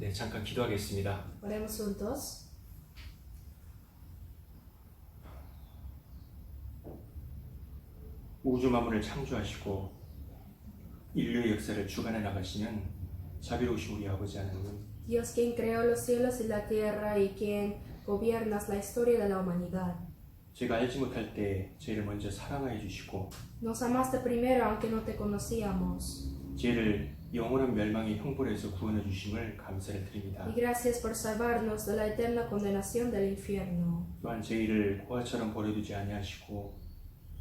네, 잠깐 기도하겠습니다. Oremos juntos. 우주 만물을 창조하시고 인류의 역사를 주관해 나가시는 자비로우신 우리 아버지 하나님, Dios quien creó los cielos y la tierra y quien gobiernas la historia de la humanidad. 제가 알지 못할 때 저희를 먼저 사랑하여 주시고 Nos amaste primero aunque no te conocíamos. 저희를 영원한 멸망의 형벌에서 구원해 주심을 감사를 드립니다. Y gracias por salvarnos de la eterna condenación del infierno. 또한 저희를 고아처럼 버려두지 아니하시고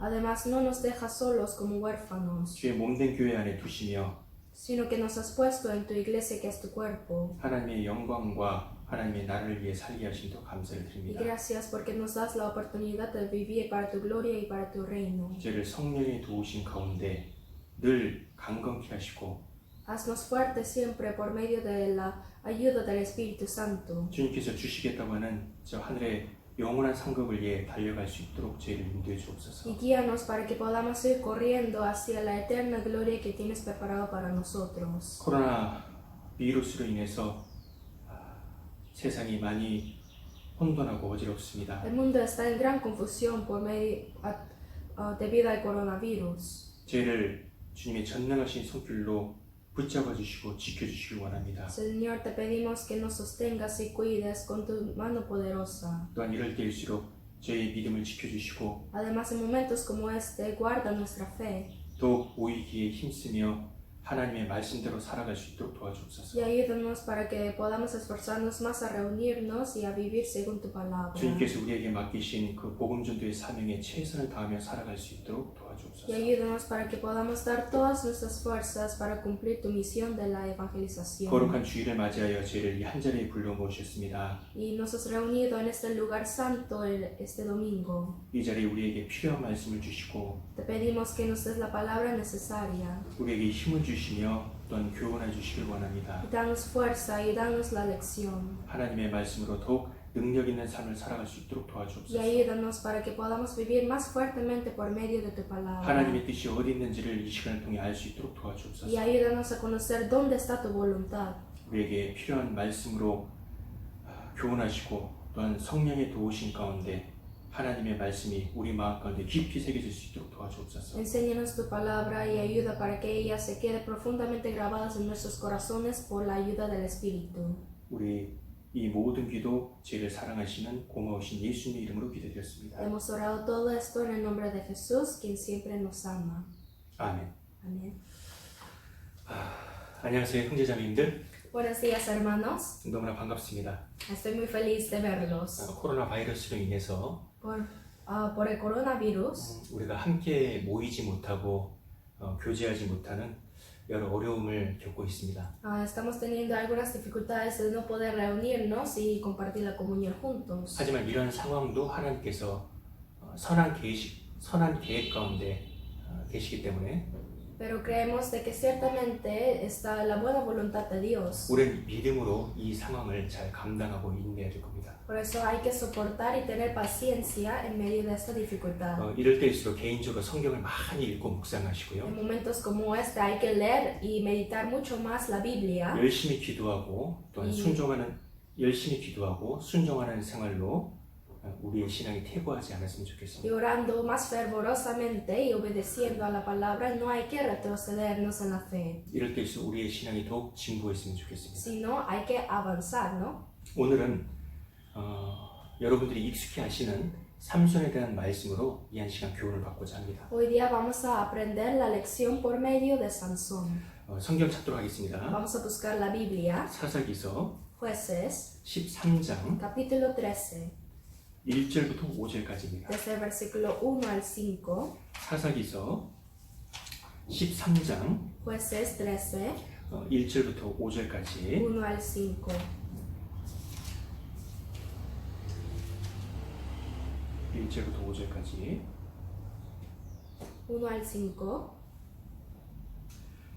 Además no nos dejas solos como huérfanos, 주의 몸된 교회 안에 두시며 sino que nos has puesto en tu iglesia que es tu cuerpo. 하나님의 영광과 하나님의 나라를 위해 살게 하심도 감사를 Y 드립니다. gracias porque nos das la oportunidad de vivir para tu gloria y para tu reino. 저희를 성령의 도우심 가운데 늘 강건케 하시고 Haznos fuertes siempre por medio de la ayuda del Espíritu Santo. 주님께서 주시겠다고 하는 저 하늘의 영원한 상급을 위해 달려갈 수 있도록 저희를 인도해 주옵소서. Y guíanos para que podamos ir corriendo hacia la eterna gloria que tienes preparado para nosotros. 코로나 비루스로 인해서 세상이 많이 혼돈하고 어지럽습니다. El mundo está en gran confusión debido al coronavirus. 저희를 주님의 전능하신 손길로 붙잡아 주시고 지켜 주시길 원합니다. Señor, te pedimos que nos sostengas y cuides con tu mano poderosa. 또한 이럴 때일수록 저희의 믿음을 지켜 주시고 Además, en momentos como este, guarda nuestra fe 더욱 모이기에 힘쓰며 하나님의 말씀대로 살아갈 수 있도록 도와주옵소서. y ayúdanos para que podamos esforzarnos más a reunirnos y a vivir según tu palabra. 주님께서 우리에게 맡기신 그 복음 전도의 사명에 최선을 다하며 살아갈 수 있도록 도와주옵소서. Y ayúdanos para que podamos dar todas nuestras fuerzas para cumplir tu misión de la evangelización. 거룩한 주일을 맞이하여 저희를 이 한 자리에 불러 모으셨습니다. Y nos has reunido en este lugar santo este domingo. 이 자리에 우리에게 필요한 말씀을 주시고 Te pedimos que nos des la palabra necesaria. 우리에게 힘을 주시며 또한 교훈해 주시길 원합니다. Y danos fuerza y danos la lección. 하나님의 말씀으로 더욱 능력 있는 삶을 살아갈 수 있도록 Y 도와주옵소서. ayúdanos para que podamos vivir más fuertemente por medio de tu palabra. 하나님의 뜻이 어디 있는지를 이 시간을 통해 알 수 있도록 Y 도와주옵소서. ayúdanos a conocer dónde está tu voluntad. 우리에게 필요한 말씀으로 교훈하시고 또한 성령의 도우심 가운데 하나님의 말씀이 우리 마음 가운데 깊이 새겨질 수 있도록 도와주옵소서. Enséñanos tu palabra y ayuda para que ella se quede profundamente grabada en nuestros corazones por la ayuda del Espíritu. 우리 이 모든 기도 저희를 사랑하시는 고마우신 예수님의 이름으로 기도드렸습니다. Hemos orado todo esto en el nombre de Jesús, quien siempre nos ama. 아멘. Amén. 안녕하세요 형제자매님들. Buenos días, hermanos. 너무나 반갑습니다. Estoy muy feliz de verlos. 코로나 바이러스로 인해서 Por el coronavirus, 우리가 함께 모이지 못하고 교제하지 못하는 여러 어려움을 겪고 있습니다. estamos teniendo algunas dificultades de no poder reunirnos y compartir la comunión juntos. 하지만 이런 상황도 하나님께서 선한 계획 가운데 계시기 때문에 Pero creemos de que ciertamente está la buena voluntad de Dios. 우리는 믿음으로 이 상황을 잘 감당하고 인내해야 될 겁니다. Por eso hay que soportar y tener paciencia en medio de esta dificultad. 이럴 때일수록 개인적으로 성경을 많이 읽고 묵상하시고요. En momentos como este hay que leer y meditar mucho más la Biblia. 열심히 기도하고 또한 열심히 기도하고 순종하는 생활로 우리의 신앙이 퇴보하지 않았으면 Y 좋겠습니다. orando más fervorosamente y obedeciendo a la palabra, no hay que retrocedernos en la fe, 이럴 때일수록 우리의 신앙이 더욱 진보했으면 좋겠습니다. sino hay que avanzar, ¿no? 오늘은 여러분들이 익숙히 아시는 삼손에 대한 말씀으로 이 한 시간 교훈을 받고자 합니다. Hoy día vamos a aprender la lección por medio de Sansón. 성경 찾도록 하겠습니다. Vamos a buscar la Biblia, 사사기서 Jueces, 13장 capítulo 13, 1절부터 5절까지입니다. desde el versículo 1 al 5. 사사기서 13장 Jueces 13, 1절부터 5절까지 1 al 5. 1절부터 5절까지 1 al 5.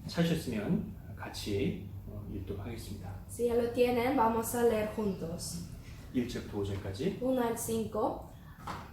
찾으셨으면 같이 읽도록 하겠습니다. Si ya lo tienen, vamos a leer juntos. 1절부터 5절까지 1 al 5.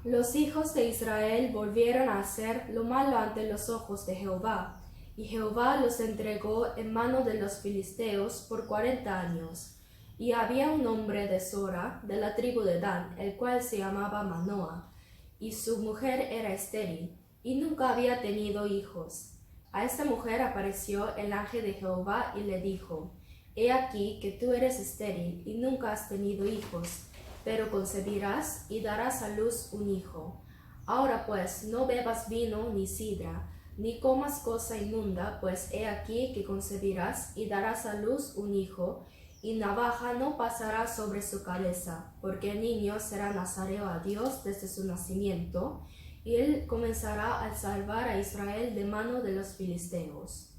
Los hijos de Israel volvieron a hacer lo malo ante los ojos de Jehová, y Jehová los entregó en mano de los filisteos por 40 años. Y había un hombre de Sora, de la tribu de Dan, el cual se llamaba Manoah, y su mujer era estéril, y nunca había tenido hijos. A esta mujer apareció el ángel de Jehová y le dijo: He aquí que tú eres estéril y nunca has tenido hijos, pero concebirás y darás a luz un hijo. Ahora pues, no bebas vino ni sidra, ni comas cosa inmunda, pues he aquí que concebirás y darás a luz un hijo, y navaja no pasará sobre su cabeza, porque el niño será nazareo a Dios desde su nacimiento, y él comenzará a salvar a Israel de mano de los filisteos.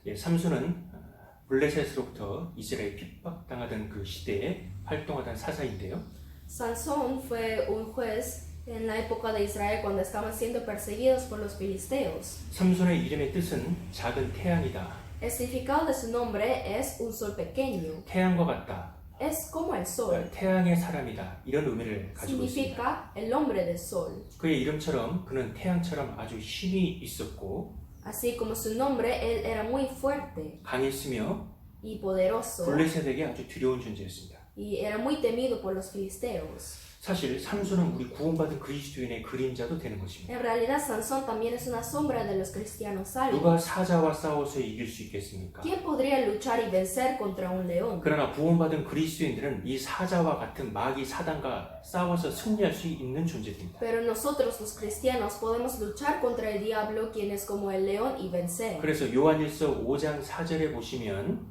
예, 삼손은 블레셋으로부터 이스라엘 핍박당하던 그 시대에 활동하던 사사인데요. Sansón fue un juez en la época de Israel cuando estaban siendo perseguidos por los filisteos. 삼손의 이름의 뜻은 작은 태양이다. El significado de su nombre es un sol pequeño, 태양과 같다. es como el sol, 태양의 사람이다. 이런 의미를 가지고 있습니다. significa el hombre del sol. 그의 이름처럼 그는 태양처럼 아주 힘이 있었고 Así como su nombre, él era muy fuerte 강했으며 y poderoso 블레셋에게 아주 두려운 존재였습니다. y era muy temido por los filisteos. 사실 삼손은 우리 구원받은 그리스도인의 그림자도 되는 것입니다. En realidad, Sansón también es una sombra de los cristianos salvos. 누가 사자와 싸워서 이길 수 있겠습니까? ¿Quién podría luchar y vencer contra un león? 그러나 구원받은 그리스도인들은 이 사자와 같은 마귀 사단과 싸워서 승리할 수 있는 존재들입니다. Pero nosotros los cristianos podemos luchar contra el diablo, quien es como el león, y vencer. 그래서 요한일서 5장 4절에 보시면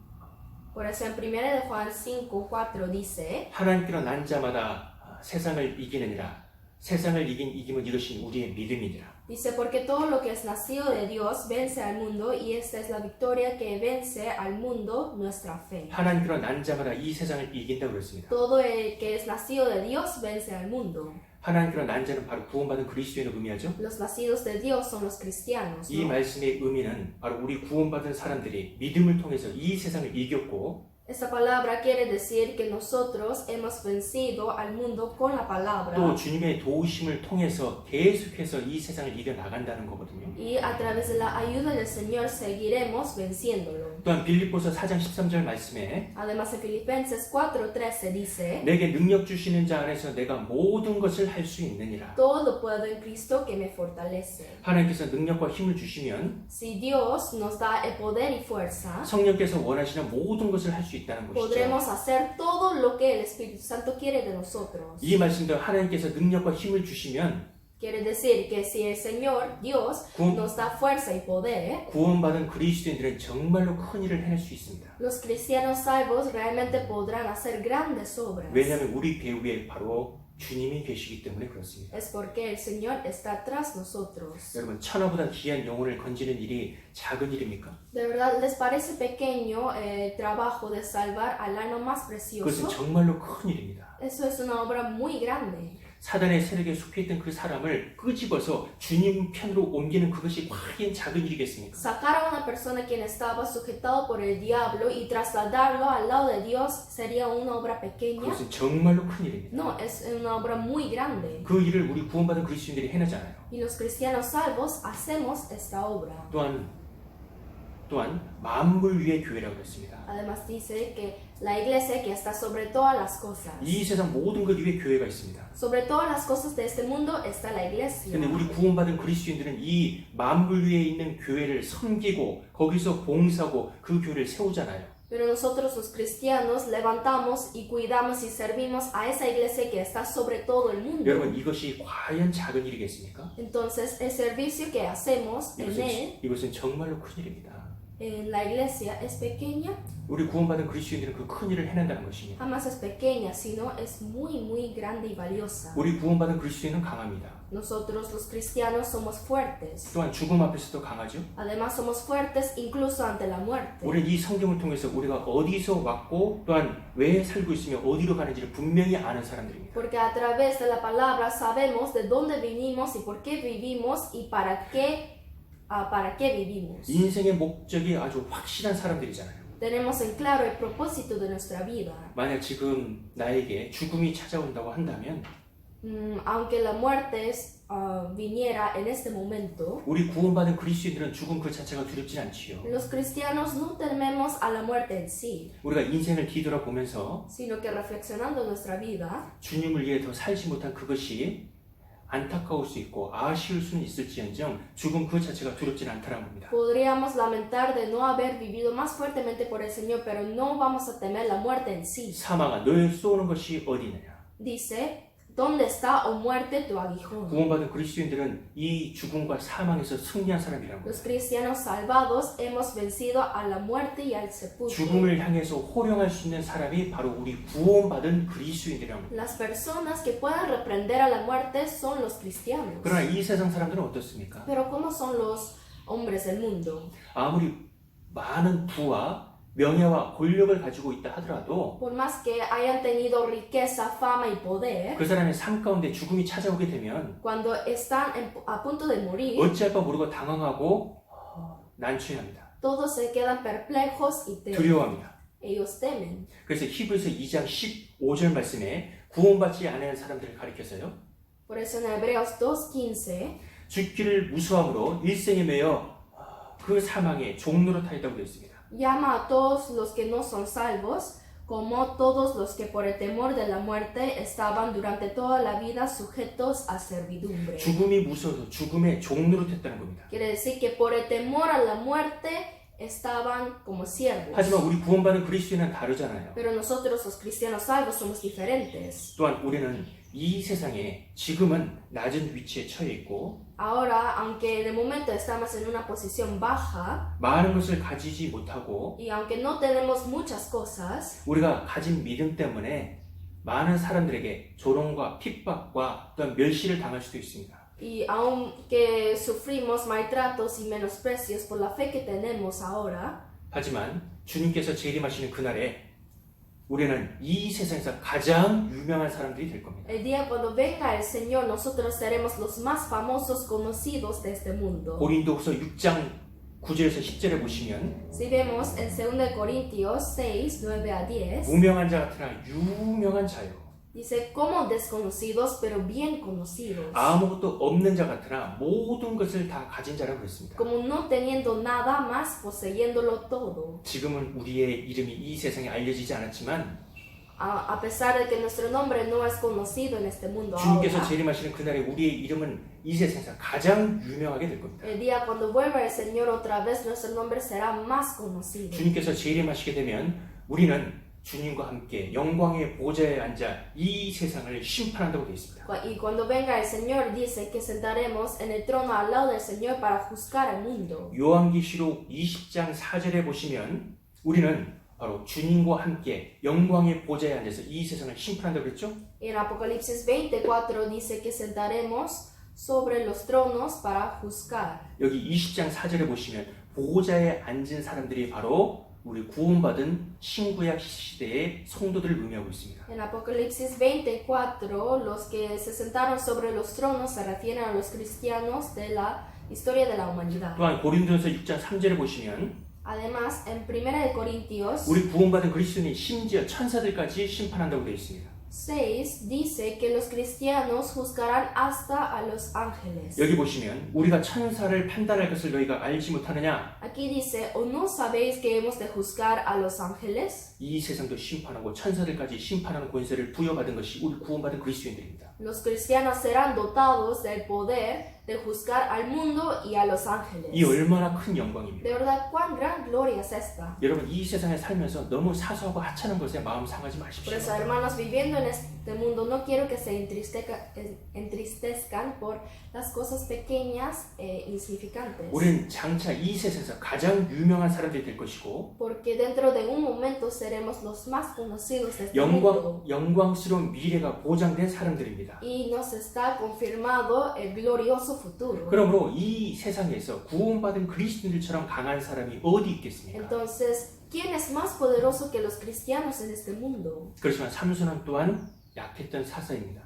Por eso en 1 de Juan 5:4 dice: 하나님께로 난 자마다 세상을 이기느니라. 세상을 이긴 이김은 이것이 우리의 믿음이니라. Dice, porque todo lo que es nacido de Dios vence al mundo, y esta es la victoria que vence al mundo, nuestra fe. 하나님께로 난 자마다 이 세상을 이긴다고 그랬습니다. Todo el que es nacido de Dios vence al mundo. 하나님께로 난 자는 바로 구원받은 그리스도인을 의미하죠. Los nacidos de Dios son los cristianos, 이 ¿no? 말씀의 의미는 바로 우리 구원받은 사람들이 믿음을 통해서 이 세상을 이겼고 Esta palabra quiere decir que nosotros hemos vencido al mundo con la palabra. 또 주님의 도우심을 통해서 계속해서 이 세상을 이겨 나간다는 거거든요. Y a través de la ayuda del Señor seguiremos venciéndolo. 또한 빌립보서 4장 13절 말씀에 Además en Filipenses 4:13 dice: 내게 능력 주시는 자 안에서 내가 모든 것을 할 수 있느니라. Todo puedo en Cristo que me fortalece. 하나님께서 능력과 힘을 주시면 Si Dios nos da el poder y fuerza, 성령께서 원하시는 모든 것을 할 수 있다는 것이죠. podremos hacer todo lo que el Espíritu Santo quiere de nosotros. 이 말씀도 하나님께서 능력과 힘을 주시면 Quiere decir que si el Señor, Dios, nos da fuerza y poder, 구원받은 그리스도인들은 정말로 큰 일을 해낼 수 있습니다. los cristianos salvos realmente podrán hacer grandes obras. 왜냐하면 우리 배후에 바로 주님이 계시기 때문에 그렇습니다. Es porque el Señor está tras nosotros. 여러분 천하보다 귀한 영혼을 건지는 일이 작은 일입니까? ¿De verdad les parece pequeño el trabajo de salvar al alma más 그것은 precioso? 정말로 큰 일입니다. Eso es una obra muy grande. 사단의 세력에 속해있던 그 사람을 끄집어서 주님 편으로 옮기는 그것이 과연 작은 일이겠습니까? Sacar a una persona quien estaba sujetado por el diablo y trasladarlo al lado de Dios sería una obra pequeña. 그것은 정말로 큰 일입니다. No, es una obra muy grande. 그 일을 우리 구원받은 그리스도인들이 해내잖아요. Y los cristianos salvos hacemos esta obra. 또한 만물 위의 교회라고 했습니다. Además dice que la iglesia que está sobre todas las cosas. 이 세상 모든 것 위에 교회가 있습니다. Sobre todas las cosas de este mundo está la iglesia. 근데 우리 구원받은 그리스도인들은 이 만물 위에 있는 교회를 섬기고 거기서 봉사하고 그 교회를 세우잖아요. Pero nosotros los cristianos levantamos y cuidamos y servimos a esa iglesia que está sobre todo el mundo. 여러분 이것이 과연 작은 일이겠습니까? Entonces el servicio que hacemos en él, 이것은 정말로 큰 일입니다. en la iglesia, es pequeña. 우리 구원받은 그리스도인들은 그 큰 일을 해낸다는 것입니다. Jamás es pequeña, sino es muy, muy grande y valiosa. 우리 구원받은 그리스도인은 강합니다. Nosotros los cristianos somos fuertes. 또한 죽음 앞에서도 강하죠. Además somos fuertes incluso ante la muerte. 우리는 이 성경을 통해서 우리가 어디서 왔고 또한 왜 살고 있으며 어디로 가는지를 분명히 아는 사람들입니다. Porque a través de la palabra sabemos de dónde vinimos y por qué vivimos y para qué vivimos. 인생의 목적이 아주 확실한 사람들이잖아요. Tenemos en claro el propósito de nuestra vida. 만약 지금 나에게 죽음이 찾아온다고 한다면 Aunque la muerte viniera en este momento, 우리 구원받은 그리스도인들은 죽음 그 자체가 두렵진 않지요. los cristianos no tememos a la muerte en sí, 우리가 인생을 뒤돌아보면서 sino que reflexionando nuestra vida, 주님을 위해 더 살지 못한 그것이 안타까울 수 있고 아쉬울 수는 있을지언정 죽음 그 자체가 두렵진 않다는 겁니다. podríamos lamentar de no haber vivido más fuertemente por el Señor, pero no vamos a temer la muerte en sí. 사망아 너를 쏘는 것이 어디 있느냐. Dice, ¿dónde está, oh muerte, tu aguijón? 구원받은 그리스도인들은 이 죽음과 사망에서 승리한 사람이라는 Los 거예요. cristianos salvados hemos vencido a la muerte y al sepulcro. 죽음을 향해서 호령할 수 있는 사람이 바로 우리 구원받은 그리스도인들이라는 거예요. Las personas que pueden reprender a la muerte son los cristianos. 그러나 이 세상 사람들은 어떻습니까? Pero ¿cómo son los hombres del mundo? 아무리 많은 부와 명예와 권력을 가지고 있다 하더라도 Por más que hayan tenido riqueza, fama y poder, 그 사람의 삶 가운데 죽음이 찾아오게 되면 cuando están a punto de morir, 어찌할까 모르고 당황하고 난처해합니다. todos se quedan perplejos y temen. 두려워합니다. Ellos temen. 그래서 히브리서 2장 15절 말씀에 구원받지 않은 사람들을 가리켜서요. Por eso en Hebreos 2:15 죽기를 무수함으로 일생에 매여 그 사망의 종로로 타있다고 되어 있습니다. llama a todos los que no son salvos, como todos los que por el temor de la muerte estaban durante toda la vida sujetos a servidumbre. 죽음이 무서워서 죽음의 종로로 탔다는 겁니다. Quiere decir que por el temor a la muerte estaban como siervos. 하지만 우리 구원받은 그리스도인은 다르잖아요. Pero nosotros los cristianos salvos somos diferentes. 또한 우리는 이 세상에 지금은 낮은 위치에 처해 있고 Ahora, aunque de momento estamos en una posición baja 많은 것을 가지지 못하고 y aunque no tenemos muchas cosas, 우리가 가진 믿음 때문에 많은 사람들에게 조롱과 핍박과 또한 멸시를 당할 수도 있습니다. y aunque sufrimos maltratos y menosprecios por la fe que tenemos ahora, 하지만 주님께서 재림하시는 그날에 우리는 이 세상에서 가장 유명한 사람들이 될 겁니다. el día cuando venga el Señor, nosotros seremos los más famosos conocidos de este mundo. 고린도후서 6장 9절에서 10절에 보시면 Si vemos en 2 Corintios 6, 9 a 10, 무명한 자 같으나 유명한 자요. dice, como desconocidos, pero bien conocidos. 아무것도 없는 자 같으나 모든 것을 다 가진 자라고 그랬습니다. Como no teniendo nada más, poseyéndolo todo. 지금은 우리의 이름이 이 세상에 알려지지 않았지만 A pesar de que nuestro nombre no es conocido en este mundo 주님께서 ahora, 재림하시는 그날에 우리의 이름은 이 세상에서 가장 유명하게 될 겁니다. el día cuando vuelva el Señor otra vez, nuestro nombre será más conocido. 주님께서 재림하시게 되면 우리는 주님과 함께 영광의 보좌에 앉아 이 세상을 심판한다고 되어 있습니다. Y cuando venga el Señor, dice que sentaremos en el trono al lado del Señor para juzgar al mundo. 요한계시록 20장 4절에 보시면 우리는 바로 주님과 함께 영광의 보좌에 앉아서 이 세상을 심판한다고 그랬죠? En Apocalipsis 24 dice que sentaremos sobre los tronos para juzgar. 여기 20장 4절에 보시면 보좌에 앉은 사람들이 바로 우리 구원받은 신구약 시대의 성도들을 의미하고 있습니다. En Apocalipsis 24, los que se sentaron sobre los tronos se refieren a los cristianos de la historia de la humanidad. 또한 고린도전서 6장 3절에 보시면 Además, en 1 Corintios 우리 구원받은 그리스도인이 심지어 천사들까지 심판한다고 되어 있습니다. 6 dice que los cristianos juzgarán hasta a los ángeles. 여기 보시면 우리가 천사를 판단할 것을 너희가 알지 못하느냐? Aquí dice, ¿o no sabéis que hemos de juzgar a los ángeles? 이 세상도 심판하고 천사들까지 심판하는 권세를 부여받은 것이 우리 구원받은 그리스도인들입니다. Los cristianos serán dotados del poder de juzgar al mundo y a los ángeles. 이 얼마나 큰 영광입니다. De verdad, cuán gran gloria es esta. 여러분 이 세상에 살면서 너무 사소하고 하찮은 것에 마음 상하지 Por 마십시오. eso, hermanos, viviendo en este mundo, no quiero que se entristezcan por las cosas pequeñas e insignificantes. 우리는 장차 이 세상에서 가장 유명한 사람들이 될 것이고 Porque dentro de un momento seremos los más conocidos de este mundo. 영광스러운 미래가 보장된 사람들입니다. Y nos está confirmado el glorioso futuro. 그러므로 이 세상에서 구원받은 그리스도인들처럼 강한 사람이 어디 있겠습니까? Entonces, ¿quién es más poderoso que los cristianos en este mundo? 그렇지만 삼손은 또한 약했던 사사입니다.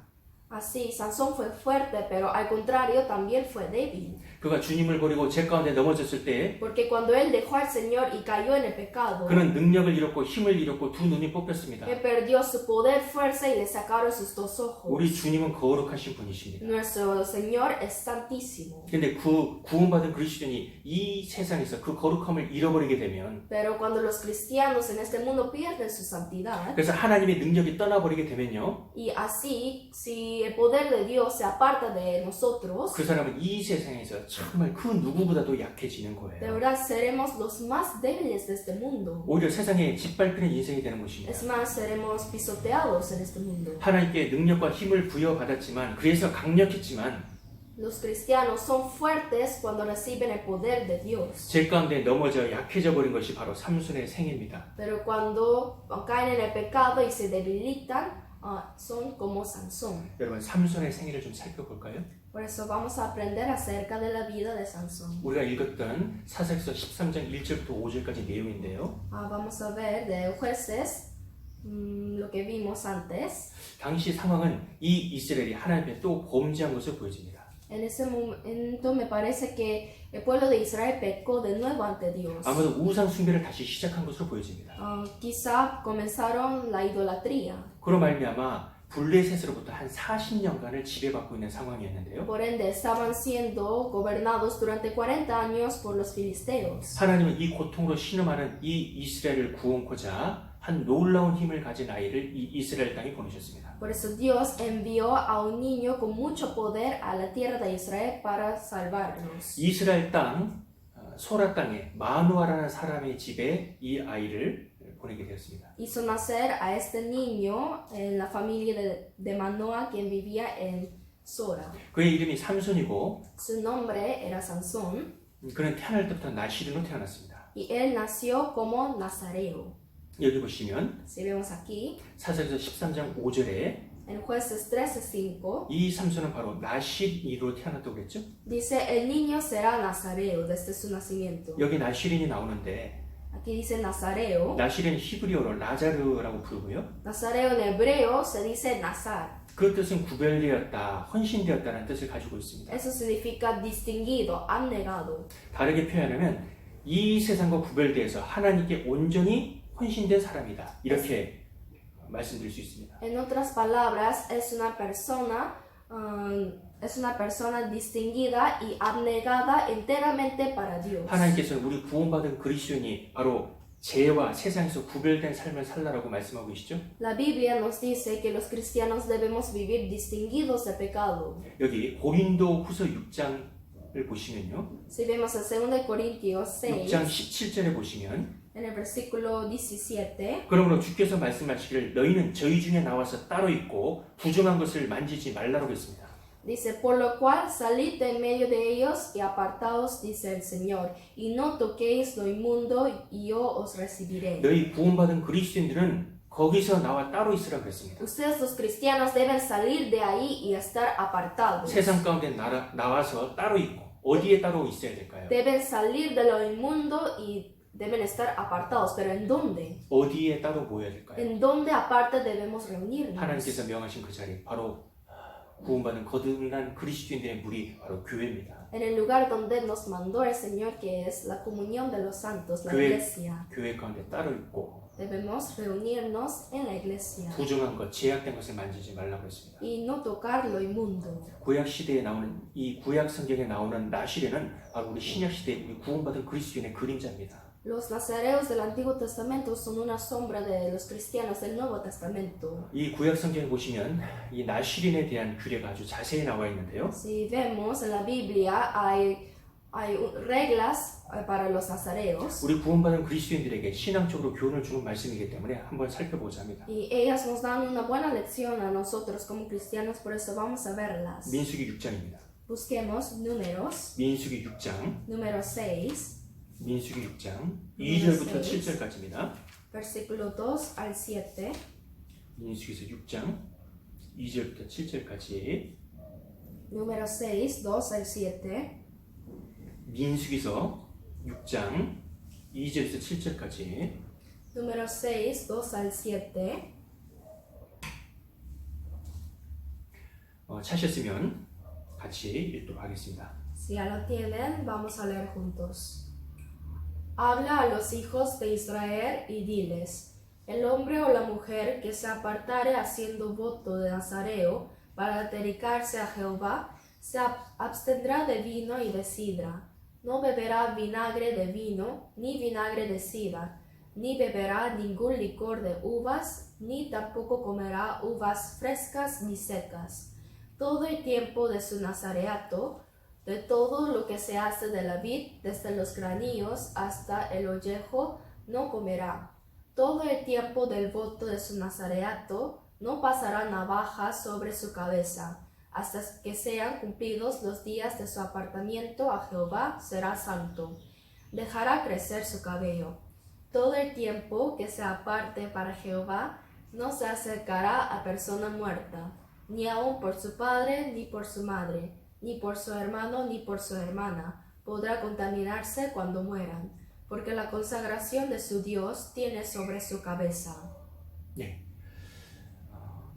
Así, Sansón fue fuerte, pero al contrario también fue débil. 그가 주님을 버리고 죄 가운데 넘어졌을 때 Porque cuando él dejó al Señor y cayó en el pecado, 그는 능력을 잃었고 힘을 잃었고 두 눈이 뽑혔습니다. él perdió su poder, fuerza y le sacaron sus dos ojos. 우리 주님은 거룩하신 분이십니다. Nuestro Señor es santísimo. 근데 그 구원받은 그리스도인이 이 세상에서 그 거룩함을 잃어버리게 되면 Pero cuando los cristianos en este mundo pierden su santidad, 그래서 하나님의 능력이 떠나버리게 되면요 y así, si el poder de Dios se aparta de nosotros, 그 사람은 이 세상에서 정말 그 누구보다도 약해지는 de 거예요. verdad seremos los más débiles de este mundo. 오히려 세상에 짓밟히는 인생이 되는 것입니다. Es más, seremos pisoteados en este mundo. 하나님께 능력과 힘을 부여받았지만 그래서 강력했지만 Los cristianos son fuertes cuando reciben el poder de Dios. 죄 가운데 넘어져 약해져 버린 것이 바로 삼손의 생애입니다. Pero cuando caen en el pecado y se debilitan, son como Sansón. 여러분 삼손의 생애를 좀 살펴볼까요? Por eso vamos a aprender acerca de la vida de Sansón. 우리가 읽었던 사사기서 13장 1절부터 5절까지 내용인데요. Vamos a ver de Jueces lo que vimos antes. 당시 상황은 이 이스라엘이 하나님 앞에 또 범죄한 것을 보여집니다. En ese momento me parece que el pueblo de Israel pecó de nuevo ante Dios. 아마도 우상 숭배를 다시 시작한 것으로 보여집니다. Quizá comenzaron la idolatría. 그로 말미암아 블레셋으로부터 한 40년간을 지배받고 있는 상황이었는데요. Por ende, estaban siendo gobernados durante 40 años por los filisteos. 하나님은 이 고통으로 신음하는 이 이스라엘을 구원코자 한 놀라운 힘을 가진 아이를 이 이스라엘 땅에 보내셨습니다. Por eso Dios envió a un niño con mucho poder a la tierra de Israel para salvarlos. 이스라엘 땅 소라 땅에 마누아라는 사람의 집에 이 아이를 보내게 되었습니다. Hizo nacer a este niño en la familia de Manoah, quien vivía en Sora. 그의 이름이 삼손이고 Su nombre era Sansón 그는 태어날 때부터 나시린으로 태어났습니다. y él nació como nazareo. 여기 보시면 Si vemos aquí, 사사기서 13장 5절에 en Jueces 13:5, 이 삼손은 바로 나시린으로 태어났다고 그랬죠? dice, el niño será nazareo desde su nacimiento. 여기 나시린이 나오는데 Aquí dice nazareo. 나시린 히브리어로 라자르라고 부르고요. Nazareo en hebreo se dice nazar. 그 뜻은 구별되었다, 헌신되었다는 뜻을 가지고 있습니다. Eso significa distinguido, abnegado. 다르게 표현하면 이 세상과 구별되어서 하나님께 온전히 헌신된 사람이다. 이렇게 말씀드릴 수 있습니다. En otras palabras, es una persona distinguida y abnegada enteramente para Dios. 하나님께서는 우리 구원받은 그리스도인이 바로 죄와 세상에서 구별된 삶을 살라라고 말씀하고 계시죠? La Biblia nos dice que los cristianos debemos vivir distinguidos de pecado. 여기 고린도 후서 6장을 보시면요. Si vemos en 2 Corintios 6, 6장 17절에 보시면 en el versículo 17, 그러므로 주께서 말씀하시기를 너희는 저희 중에 나와서 따로 있고 부정한 것을 만지지 말라고 했습니다. dice, por lo cual salid de en medio de ellos y apartaos, dice el Señor, y no toquéis lo inmundo, y yo os recibiré. 너희 구원받은 그리스도인들은 거기서 나와 따로 있으라고 했습니다. Ustedes los cristianos deben salir de ahí y estar apartados. 세상 가운데 나와서 따로 있고 어디에 따로 있어야 될까요? Deben salir de lo inmundo y deben estar apartados. ¿Pero en dónde? 어디에 따로 모여야 될까요? ¿En dónde aparte debemos reunirnos? 하나님께서 명하신 그 자리 바로 구원받은 거듭난 그리스도인들의 무리 바로 교회입니다. En el lugar donde nos mandó el Señor, que es la comunión de los santos, la 교회, iglesia. 교회 가운데 따로 있고 Debemos reunirnos en la iglesia 부정한 것, 제약된 것을 만지지 말라고 했습니다. y no tocar lo inmundo. 구약 시대에 나오는 이 구약 성경에 나오는 나시레는 바로 우리 신약 시대 우리 구원받은 그리스도인의 그림자입니다. Los nazareos del Antiguo Testamento son una sombra de los cristianos del Nuevo Testamento. 이 구약 성경에 보시면 이 나시린에 대한 규례가 아주 자세히 나와 있는데요. Si vemos en la Biblia hay reglas para los nazareos 우리 구원받은 그리스도인들에게 신앙적으로 교훈을 주는 말씀이기 때문에 한번 살펴보자 합니다. y ellas nos dan una buena lección a nosotros como cristianos, por eso vamos a verlas. 민수기 6장입니다. Busquemos Números, 민수기 6장, número 6, 민수기 6장 2절부터 7절까지입니다. versículo 2 al 7. 민수기서 6장 2절부터 7절까지. Número 6, 2 al 7. 민수기서 6장 2절에서 7절까지. Número 6, 2 al 7. 찾으셨으면 같이 읽도록 하겠습니다. Si ya lo tienen, vamos a leer juntos. Habla a los hijos de Israel y diles, el hombre o la mujer que se apartare haciendo voto de Nazareo para dedicarse a Jehová, se abstendrá de vino y de sidra. No beberá vinagre de vino, ni vinagre de sidra, ni beberá ningún licor de uvas, ni tampoco comerá uvas frescas ni secas. Todo el tiempo de su nazareato, de todo lo que se hace de la vid, desde los granillos hasta el ollejo, no comerá. Todo el tiempo del voto de su nazareato, no pasará navaja sobre su cabeza. Hasta que sean cumplidos los días de su apartamiento a Jehová, será santo. Dejará crecer su cabello. Todo el tiempo que se aparte para Jehová, no se acercará a persona muerta, ni aun por su padre, ni por su madre, ni por su hermano, ni por su hermana, podrá contaminarse cuando mueran, porque la consagración de su Dios tiene sobre su cabeza. 네.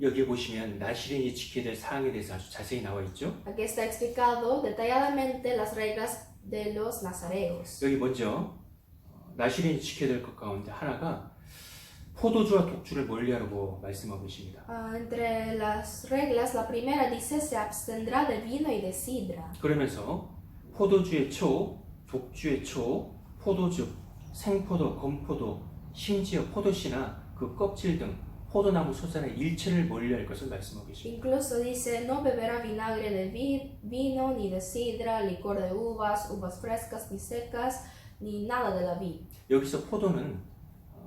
여기 보시면 나시린이 지켜야 될 사항에 대해서 아주 자세히 나와 있죠. Aquí está explicado detalladamente las reglas de los nazareos. 여기 먼저 나시린이 지켜야 될 것 가운데 하나가 포도주와 독주를 멀리하라고 말씀하고 계십니다. Entre las reglas, la primera dice se abstendrá de vino y de sidra. 그러면서 포도주의 초, 독주의 초, 포도즙, 생포도, 건포도, 심지어 포도씨나 그 껍질 등 포도나무 소산의 일체를 멀리할 것을 말씀하고 계십니다. Incluso dice no beberá vinagre de vino ni de sidra, licor de uvas, uvas frescas ni secas, ni nada de la vid. 여기서 포도는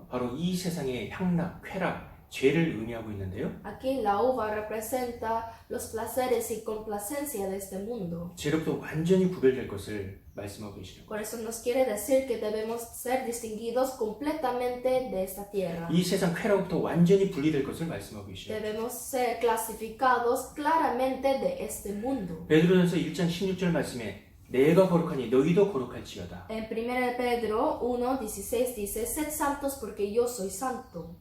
바로 이 세상의 향락, 쾌락, 죄를 의미하고 있는데요. Aquí la uva representa los placeres y complacencia de este mundo. 죄로부터 완전히 구별될 것을 말씀하고 계시는 거예요. Por eso nos quiere decir que debemos ser distinguidos completamente de esta tierra. 이 세상 쾌락부터 완전히 분리될 것을 말씀하고 계시는 거예요. Debemos ser clasificados claramente de este mundo. 베드로전서 1장 16절 말씀에 내가 거룩하니 너희도 거룩할지어다. En 1 Pedro 1:16 dice, sed santos porque yo soy santo.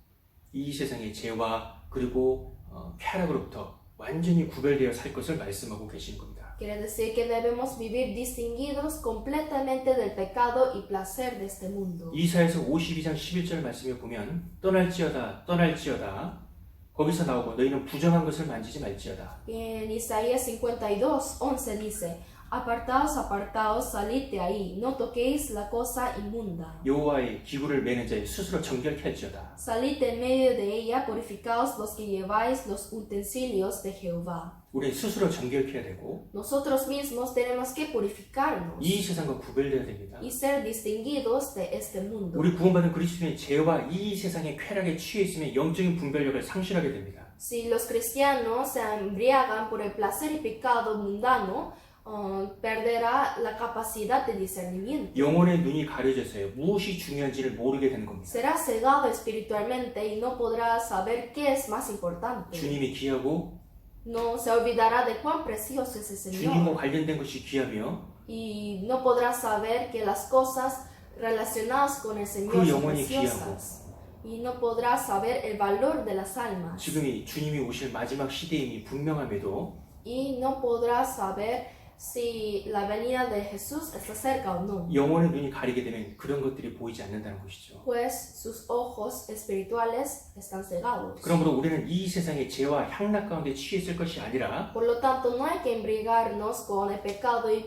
이 세상의 죄와 그리고 쾌락으로부터 완전히 구별되어 살 것을 말씀하고 계시는 겁니다. Quiere decir que debemos vivir distinguidos completamente del pecado y placer de este mundo. 이사야서 52장 11절 말씀에 보면 떠날지어다 떠날지어다 거기서 나오고 너희는 부정한 것을 만지지 말지어다. En Isaías 52:11 dice, apartaos, apartaos, salid de ahí, no toquéis la cosa inmunda. 여호와의 기구를 매는 자의 스스로 정결케 할지어다. Salid en medio de ella, purificaos los que lleváis los utensilios de Jehová. 우리는 스스로 정결케 해야 되고 Nosotros mismos tenemos que purificarnos 이 세상과 구별되어야 됩니다. y ser distinguidos de este mundo. 우리 구원받은 그리스도인의 죄와 이 세상의 쾌락에 취해 있으면 영적인 분별력을 상실하게 됩니다. Si los cristianos se embriagan por el placer y pecado mundano, perderá la capacidad de discernimiento. 영혼의 눈이 가려져서요. 무엇이 중요한지를 모르게 되는 겁니다. Será cegado espiritualmente y no podrá saber qué es más importante. 주님이 귀하고 No se olvidará de cuán precioso es el 주님과 Señor 관련된 것이 귀하며 y no podrá saber que las cosas relacionadas con el Señor 그 son 영혼이 preciosas. Y no podrá saber el valor de las almas. 지금이 주님이 오실 마지막 시대임이 분명함에도 Y no podrá saber si la venida de Jesús está cerca o no. 영혼의 눈이 가리게 되면 그런 것들이 보이지 않는다는 것이죠. Pues sus ojos espirituales están cegados. 그러므로 우리는 이 세상의 죄와 향락 가운데 취해 있을 것이 아니라 Por lo tanto, no hay que embriagarnos con el pecado y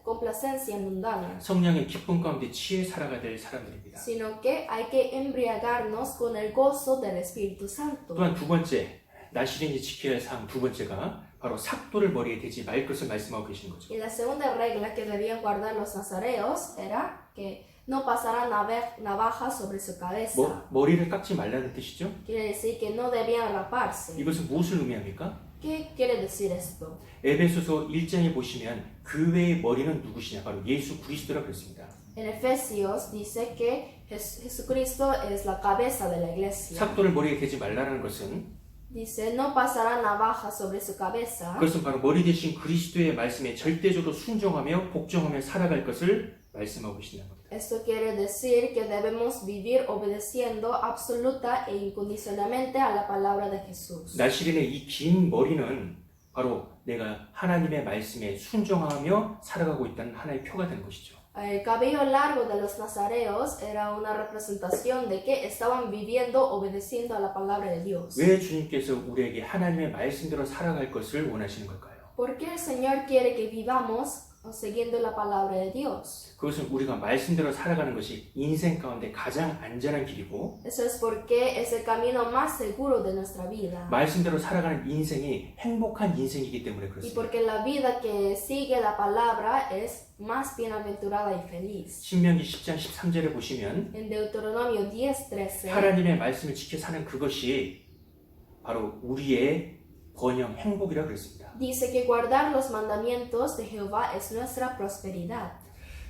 complacencia mundana, 성령의 기쁨 가운데 취해 살아가야 될 사람들입니다. sino que hay que embriagarnos con el gozo del Espíritu Santo. 또한 두 번째, 나시린이 지켜야 할 사항 두 번째가 바로 삭도를 머리에 대지 말 것을 말씀하고 계시는 거죠. Y la segunda regla que debían guardar los nazareos era que no pasará navaja sobre su cabeza. 머리를 깎지 말라는 뜻이죠. Quiere decir que no debían raparse. 이것은 무엇을 의미합니까? ¿Qué quiere decir esto? 에베소서 1장에 보시면 그 외의 머리는 누구시냐? 바로 예수 그리스도라 그랬습니다. En Efesios dice que Jesucristo es la cabeza de la iglesia. 삭도를 머리에 대지 말라는 것은 Dice, no pasará navaja sobre su cabeza. 그것은 바로 머리 대신 그리스도의 말씀에 절대적으로 순종하며 복종하며 살아갈 것을 말씀하고 계시는 겁니다. Esto quiere decir que debemos vivir obedeciendo absoluta e incondicionalmente a la palabra de Jesús. 나시린의 이 긴 머리는 바로 내가 하나님의 말씀에 순종하며 살아가고 있다는 하나의 표가 되는 것이죠. El cabello largo de los nazareos era una representación de que estaban viviendo obedeciendo a la palabra de Dios. 왜 주님께서 우리에게 하나님의 말씀대로 살아갈 것을 원하시는 걸까요? ¿Por qué el Señor quiere que vivamos siguiendo la palabra de Dios? 그것은 우리가 말씀대로 살아가는 것이 인생 가운데 가장 안전한 길이고 Eso es porque es el camino más seguro de nuestra vida. 말씀대로 살아가는 인생이 행복한 인생이기 때문에 Y 그렇습니다. porque la vida que sigue la palabra es más bienaventurada y feliz. 신명기 10장 13절에 보시면 En Deuteronomio 10:13 하나님의 말씀을 지켜 사는 그것이 바로 우리의 번영 행복이라고 그랬습니다. dice que guardar los mandamientos de Jehová es nuestra prosperidad.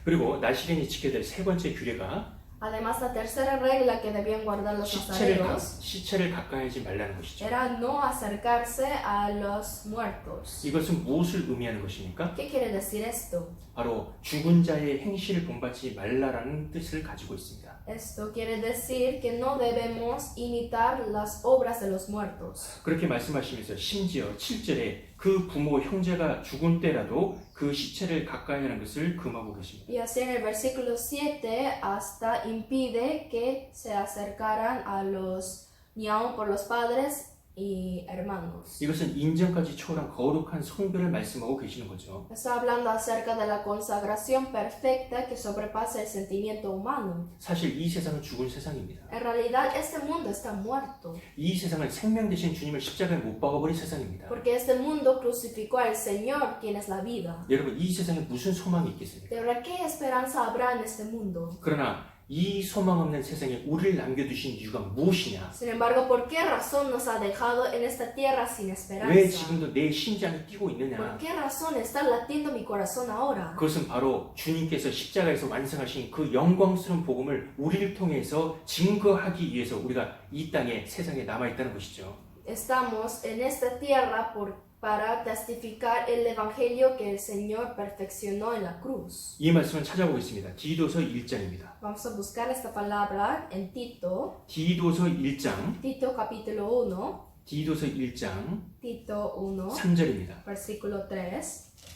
그리고 나시린이 지켜야 될 세 번째 규례가 Además, la tercera regla que debían guardar los nazareos 시체를 가까이 하지 말라는 것이죠. era no acercarse a los muertos. 이것은 무엇을 의미하는 것입니까? ¿Qué quiere decir esto? 바로 죽은 자의 행실을 본받지 말라라는 뜻을 가지고 있습니다. Esto quiere decir que no debemos imitar las obras de los muertos. 그렇게 말씀하시면서 심지어 7절에 그 부모 형제가 죽은 때라도 그 시체를 가까이 하는 것을 금하고 계십니다. Y así en el versículo 7 hasta impide que se acercaran a los ni aun por los padres y hermanos. 이것은 인정까지 초월한 거룩한 성별을 말씀하고 계시는 거죠. Está hablando acerca de la consagración perfecta que sobrepasa el sentimiento humano. 사실 이 세상은 죽은 세상입니다. En realidad este mundo está muerto, 이 세상은 생명 대신 주님을 십자가에 못 박아버린 세상입니다. porque este mundo crucificó al Señor, quien es la vida. 여러분 이 세상에 무슨 소망이 있겠습니까? ¿De verdad qué esperanza habrá en este mundo? 그러나 이 소망 없는 세상에 우리를 남겨두신 이유가 무엇이냐? Sin embargo, ¿por qué razón nos ha dejado en esta tierra sin 왜 esperanza? 지금도 내 심장이 뛰고 ¿Por 있느냐? qué razón está latiendo mi corazón ahora? 그것은 바로 주님께서 십자가에서 완성하신 그 영광스러운 복음을 우리를 통해서 증거하기 위해서 우리가 이 땅에 세상에 남아있다는 것이죠. Estamos en esta tierra para testificar el evangelio que el Señor perfeccionó en la cruz. 이 말씀을 찾아보겠습니다. 디도서 1장입니다. Vamos a buscar esta palabra en Tito, 디도서 1장, Tito capítulo 1, 디도서 1장 Tito 1, 3절입니다. versículo 3,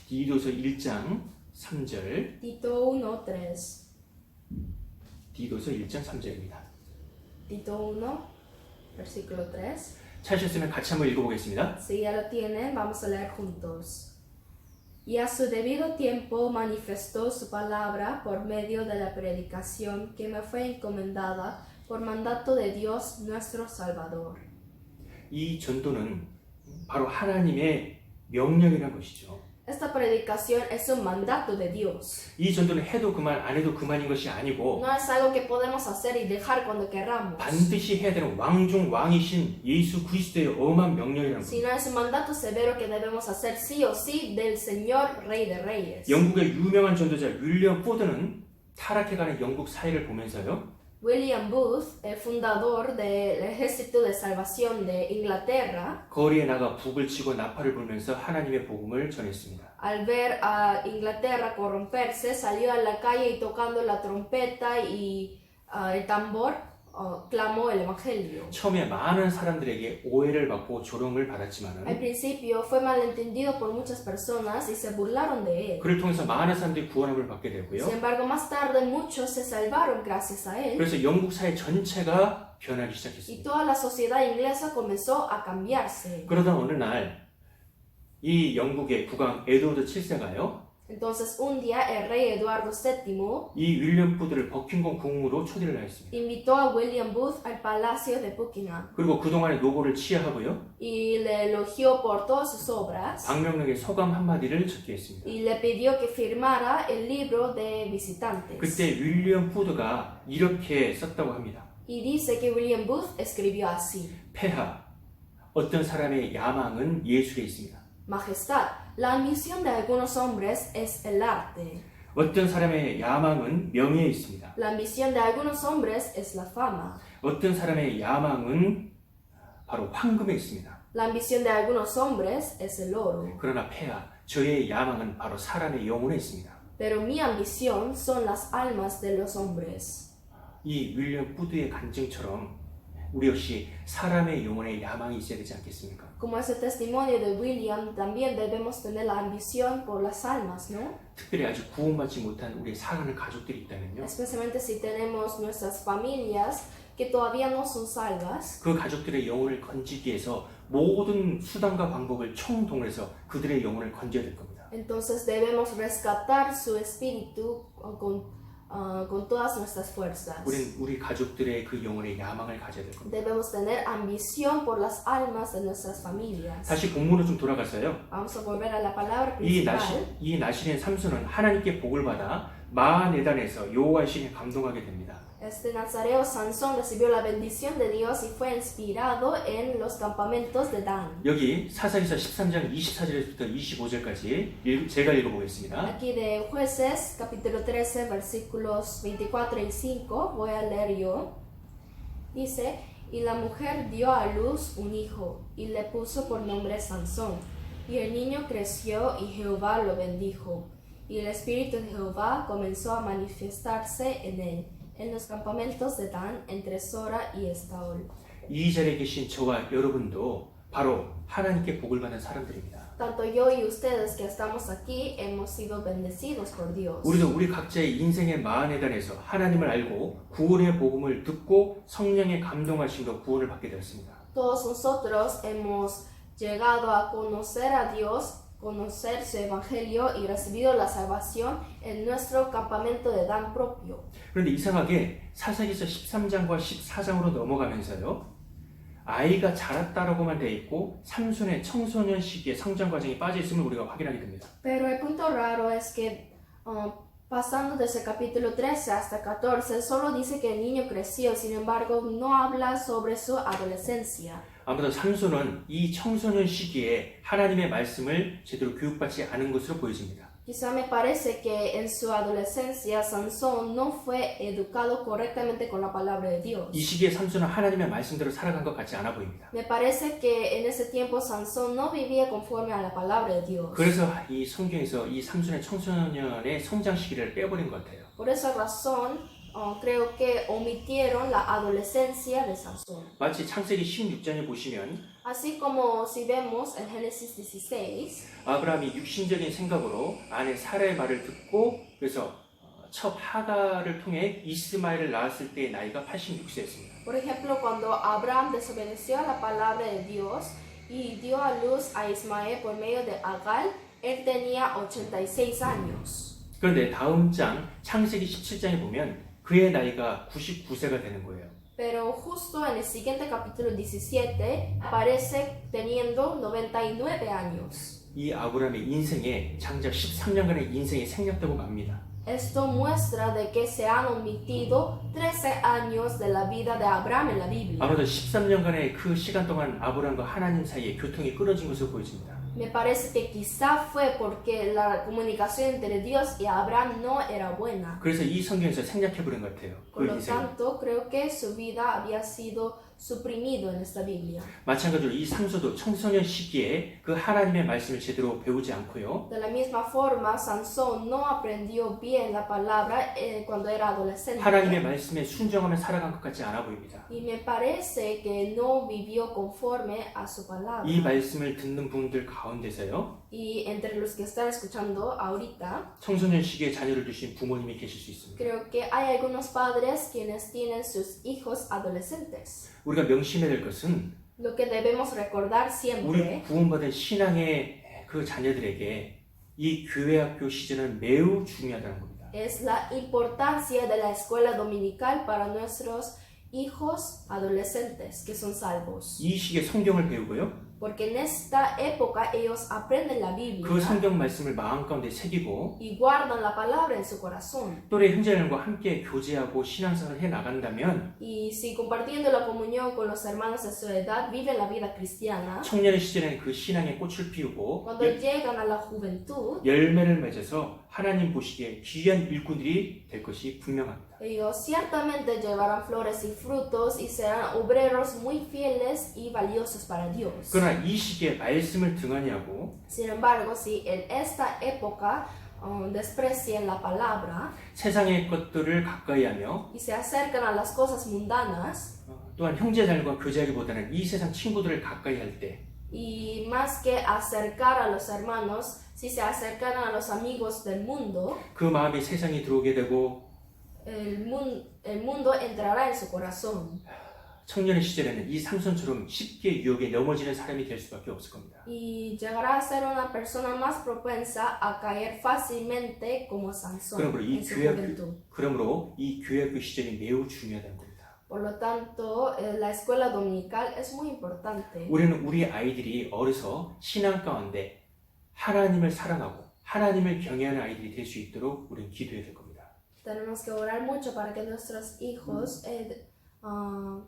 디도서 1장 3절, Tito 1, 3, 디도서 1장 3절입니다. Tito 1, versículo 3. 찾으셨으면 같이 한번 읽어보겠습니다. Si ya lo tienen, vamos a leer juntos. Y a su debido tiempo manifestó su palabra por medio de la predicación que me fue encomendada por mandato de Dios nuestro Salvador. 이 전도는 바로 하나님의 명령이라는 것이죠. Esta predicación es un mandato de Dios. 이 전도는 해도 그만 안 해도 그만인 것이 아니고 No es algo que podemos hacer y dejar cuando querramos, 반드시 해야 되는 왕중 왕이신 예수 그리스도의 엄한 명령이라는 겁니다. sino es un mandato severo que debemos hacer sí o sí del Señor Rey de Reyes. 영국의 유명한 전도자 윌리엄 포드는 타락해가는 영국 사회를 보면서요. William Booth, el fundador del Ejército de Salvación de Inglaterra, 거리에 나가 북을 치고 나팔을 불면서 하나님의 복음을 전했습니다. al ver a Inglaterra corromperse, salió a la calle y tocando la trompeta y el tambor, clamó el Evangelio. 처음에 많은 사람들에게 오해를 받고 조롱을 Al 받았지만은 principio fue malentendido por muchas personas y se burlaron de él. 그를 통해서 많은 사람들이 구원함을 받게 Sin 되고요. embargo, más tarde muchos se salvaron gracias a él 그래서 영국 사회 전체가 변하기 y 시작했습니다. toda la sociedad inglesa comenzó a cambiarse. 그러다 어느 날 이 영국의 국왕 에드워드 7세가요. Entonces, un día el rey Eduardo VII 이 윌리엄 푸드를 버킹엄 궁으로 초대를 하였습니다. invitó a William Booth al palacio de Buckingham 그리고 그동안의 노고를 치하하고요. y le elogió por todas sus obras 방명록의 소감 한마디를 적게 했습니다. y le pidió que firmara el libro de visitantes. 그때 윌리엄 푸드가 이렇게 썼다고 합니다. Y dice que William Booth escribió así: 폐하, 어떤 사람의 야망은 예술에 있습니다. Majestad, la ambición de algunos hombres es el arte. 어떤 사람의 야망은 명예에 있습니다. La ambición de algunos hombres es la fama. 어떤 사람의 야망은 바로 황금에 있습니다. La ambición de algunos hombres es el oro. 그러나 폐하, 저의 야망은 바로 사람의 영혼에 있습니다. Pero mi ambición son las almas de los hombres. 이 윌리엄 푸드의 간증처럼 우리 역시 사람의 영혼에 야망이 있어야 되지 않겠습니까? Como ese testimonio de William, también debemos tener la ambición por las almas, ¿no? 특별히 아직 구원받지 못한 우리 사랑하는 가족들이 있다면요. Especialmente si tenemos nuestras familias que todavía no son salvas. 그 가족들의 영혼을 건지기 위해서 모든 수단과 방법을 총동원해서 그들의 영혼을 건져야 될 겁니다. Entonces debemos rescatar su espíritu con todas nuestras fuerzas. 우리 가족들의 그 영혼의 야망을 가져야 될 겁니다. Debemos tener ambición por las almas de nuestras familias. 다시 본문으로 좀 돌아가서요. Vamos a volver a la palabra 이 principal. 나실인 삼손은 하나님께 복을 받아 마하네단에서 여호와의 신에 감동하게 됩니다. Este nazareo Sansón recibió la bendición de Dios y fue inspirado en los campamentos de Dan. 여기 사사기서 13장 24절에서부터 25절까지 제가 읽어보겠습니다. Aquí de Jueces, capítulo 13, versículos 24 y 5, voy a leer yo. Dice, y la mujer dio a luz un hijo y le puso por nombre Sansón. Y el niño creció y Jehová lo bendijo. Y el espíritu de Jehová comenzó a manifestarse en él, en los campamentos de Dan, entre Sora y Estaol. 이 자리에 계신 저와 여러분도 바로 하나님께 복을 받은 사람들입니다. Tanto yo y ustedes que estamos aquí hemos sido bendecidos por Dios. 우리도 우리 각자의 인생의 마하네단에서 하나님을 알고 구원의 복음을 듣고 성령의 감동하심으로 구원을 받게 되었습니다. Todos nosotros hemos llegado a conocer a Dios, conocer su evangelio y recibido la salvación en nuestro campamento de Dan propio. 그런데 이상하게 사사기서 13장과 14장으로 넘어가면서요. 아이가 자랐다라고만 돼 있고 삼손의 청소년 시기의 성장 과정이 빠져 있음을 우리가 확인하게 됩니다. Pero el punto raro es que pasando desde el capítulo 13 hasta 14 solo dice que el niño creció, sin embargo no habla sobre su adolescencia. 아무래도 삼손은 이 청소년 시기에 하나님의 말씀을 제대로 교육받지 않은 것으로 보여집니다. Quizá me parece que en su adolescencia Sansón no fue educado correctamente con la palabra de Dios. 이 시기에 삼손은 하나님의 말씀대로 살아간 것 같지 않아 보입니다. Me parece que en ese tiempo Sansón no vivía conforme a la palabra de Dios. 그래서 이 성경에서 이 삼손의 청소년의 성장 시기를 빼버린 것 같아요. Por esa razón creo que omitieron la adolescencia de Sansón. 마치 창세기 16장에 보시면 Así como si vemos en Génesis 16, 아브라함이 육신적인 생각으로 아내 사라의 말을 듣고 그래서 첩 하가를 통해 이스마엘을 낳았을 때의 나이가 86세였습니다. por ejemplo, cuando Abraham desobedeció a la palabra de Dios y dio a luz a Ismael por medio de Agar, él tenía 86 años. 그런데 다음 장 창세기 17장에 보면 그의 나이가 99세가 되는 거예요. Pero justo en el siguiente capítulo 17 aparece teniendo 99 años. 이 아브라함의 인생에 장작 13년간의 인생이 생략되고 맙니다. Esto muestra de que se han omitido 13 años de la vida de Abraham en la Biblia. 아마도 13년간의 그 시간 동안 아브라함과 하나님 사이에 교통이 끊어진 것으로 보여집니다. Me parece que quizá fue porque la comunicación entre Dios y Abraham no era buena. 그래서 이 성경에서 생략해버린 것 같아요. 그 Por lo 인생을. tanto, creo que su vida había sido suprimido en esta Biblia. 마찬가지로 이 삼소도 청소년 시기에 그 하나님의 말씀을 제대로 배우지 않고요. De la misma forma, Sansón no aprendió bien la palabra cuando era adolescente. 하나님의 말씀에 순종하며 살아간 것 같지 않아 보입니다. Y me parece que no vivió conforme a su palabra. 이 말씀을 듣는 분들 가운데서요. Y entre los que están escuchando ahorita, 청소년 시기에 자녀를 두신 부모님이 계실 수 있습니다. creo que hay algunos padres quienes tienen sus hijos adolescentes. 우리가 명심해야 될 것은 Lo que debemos recordar 우리 siempre 구원받은 신앙의 그 자녀들에게 이 교회 학교 시즌은 매우 중요하다는 겁니다. es la importancia de la escuela dominical para nuestros hijos adolescentes que son salvos. 이 시기에 성경을 배우고요. Porque en esta época ellos aprenden la Biblia 그 성경 말씀을 마음 가운데 새기고 y guardan la palabra en su corazón. 또래 형제들과 함께 교제하고 신앙생활을 해 나간다면 Y si compartiendo la comunión con los hermanos de su edad viven la vida cristiana, 청년의 시절에는 그 신앙의 꽃을 피우고 cuando llegan a la juventud, 열매를 맺어서 하나님 보시기에 귀한 일꾼들이 될 것이 분명합니다. ellos ciertamente llevarán flores y frutos y serán obreros muy fieles y valiosos para Dios. 그러나 이 시기에 말씀을 등한히 하고 Sin embargo, si en esta época desprecian la palabra 세상의 것들을 가까이 하며 y se acercan a las cosas mundanas, 또한 형제자매과 교제하기보다는 이 세상 친구들을 가까이 할 때 Y más que acercar a los hermanos, si se acercaran a los amigos del mundo, 그 마음이 세상이 들어오게 되고 el mundo entrará en su corazón. 청년의 시절에는 이 삼손처럼 쉽게 유혹에 넘어지는 사람이 될 수밖에 없을 겁니다. Y llegará a ser una persona más propensa a caer fácilmente como Sansón en su juventud. 그러므로 이 교회학교 시절이 매우 중요하다는 겁니다. Por lo tanto, la escuela dominical es muy importante. 우리는 우리 아이들이 어려서 신앙 가운데 하나님을 사랑하고 하나님을 경외하는 아이들이 될 수 있도록 우리는 기도해야 될 겁니다. Tenemos que orar mucho para que nuestros hijos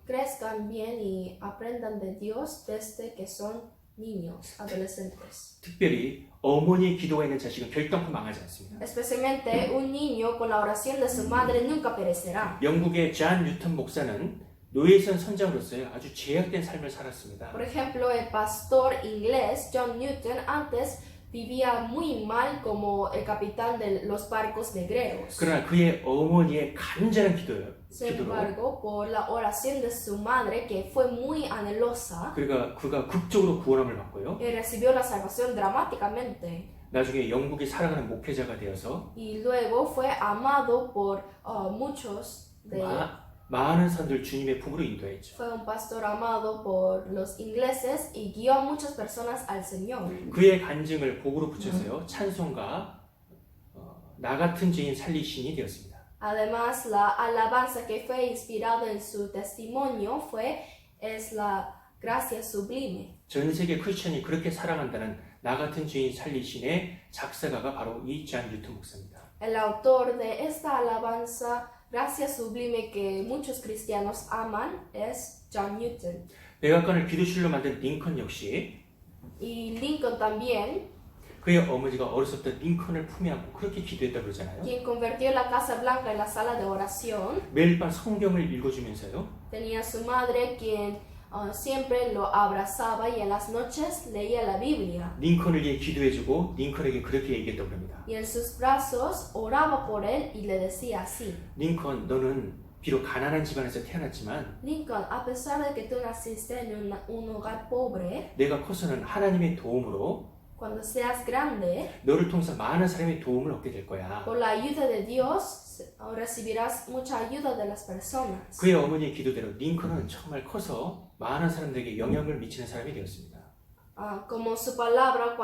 crezcan bien y aprendan de Dios desde que son niños, adolescentes. 특별히 어머니의 기도가 있는 자식은 결단코 망하지 않습니다. Especialmente un niño con la oración de su madre nunca perecerá. 영국의 존 뉴턴 목사는 노예선 선장으로서 아주 제약된 삶을 살았습니다. Por ejemplo, el pastor inglés John Newton antes vivía muy mal como el capitán de los barcos negreros. 그러나 그의 어머니의 간절한 기도로 Sin embargo, por la oración de su madre, que fue muy anhelosa, 그가 극적으로 구원함을 받고요. recibió la salvación dramáticamente. 나중에 영국이 살아가는 목회자가 되어서 Y luego fue amado por muchos de... 많은 사람들 주님의 품으로 인도했죠. Fue un pastor amado por los ingleses y guió a muchas personas al Señor. 그의 간증을 복으로 붙여서요. 찬송가 나 같은 죄인 살리신이 되었습니다. Además, la alabanza que fue inspirada en su testimonio es la gracia sublime. 전 세계 크리스천이 그렇게 살아간다는 나 같은 죄인 살리신의 작사가가 바로 이 존 뉴턴 목사입니다. El autor de esta alabanza, gracia sublime que muchos cristianos aman, es John Newton. 백악관을 기도실로 만든 링컨 역시 Y Lincoln también, 그의 어머니가 어렸을 때 링컨을 품에 안고 그렇게 기도했다고 그러잖아요. quien convirtió la Casa Blanca en la sala de oración, 매일 밤 성경을 읽어주면서요. tenía su madre quien siempre lo abrazaba y en las noches leía la Biblia. 링컨을 위해 기도해주고 링컨에게 그렇게 얘기했다고 합니다. Y en sus brazos oraba por él y le decía así: 링컨, 너는 비록 가난한 집안에서 태어났지만 Lincoln, a pesar de que tú naciste en un hogar pobre, 내가 커서는 하나님의 도움으로 cuando seas grande, 너를 통해서 많은 사람의 도움을 얻게 될 거야. por la ayuda de Dios, recibirás mucha ayuda de las personas. 그의 어머니의 기도대로 링컨은 정말 커서 많은 사람들에게 영향을 미치는 사람이 되었습니다. Como su palabra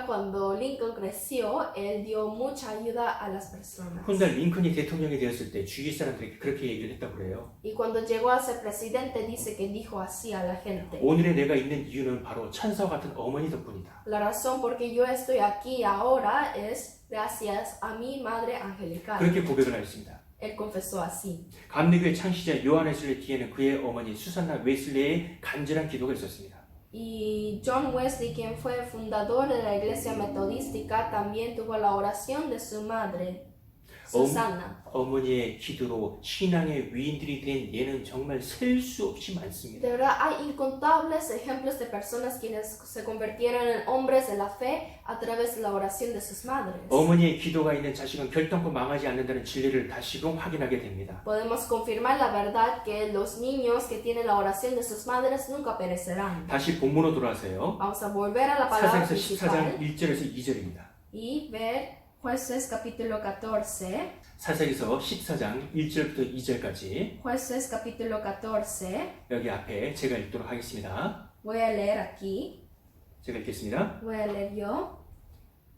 cuando Lincoln creció, él dio mucha ayuda a las personas. 훗날 링컨이 대통령이 되었을 때 주위 사람들에게 그렇게 얘기를 했다고 그래요. Y cuando llegó a ser presidente, dice que dijo así a la gente: 오늘의 내가 있는 이유는 바로 천사와 같은 어머니 덕분이다. La razón por que yo estoy aquí ahora es gracias a mi madre angelical. 그렇게 고백을 하였습니다. Él confesó así. 감리교의 창시자 요한 웨슬리 뒤에는 그의 어머니 수산나 웨슬리의 간절한 기도가 있었습니다. Y John Wesley, quien fue fundador de la iglesia metodística, también tuvo la oración de su madre, Susana. 어머니의 기도로 신앙의 위인들이 된 예는 정말 셀 수 없이 많습니다. De verdad, hay incontables ejemplos de personas quienes se convirtieron en hombres de la fe a través de la oración de sus madres. 어머니의 기도가 있는 자식은 결단코 망하지 않는다는 진리를 다시금 확인하게 됩니다. Podemos confirmar la verdad que los niños que tienen la oración de sus madres nunca perecerán. 다시 본문으로 돌아와서요. Vamos a volver a la palabra 사사기서 principal 14장 1절에서 2절입니다. y ver Jueces capítulo 14. 사사기서 14장 1절부터 2절까지 Jueces capítulo 14. 여기 앞에 제가 읽도록 하겠습니다. Voy a leer aquí. 제가 읽겠습니다. Voy a leer yo.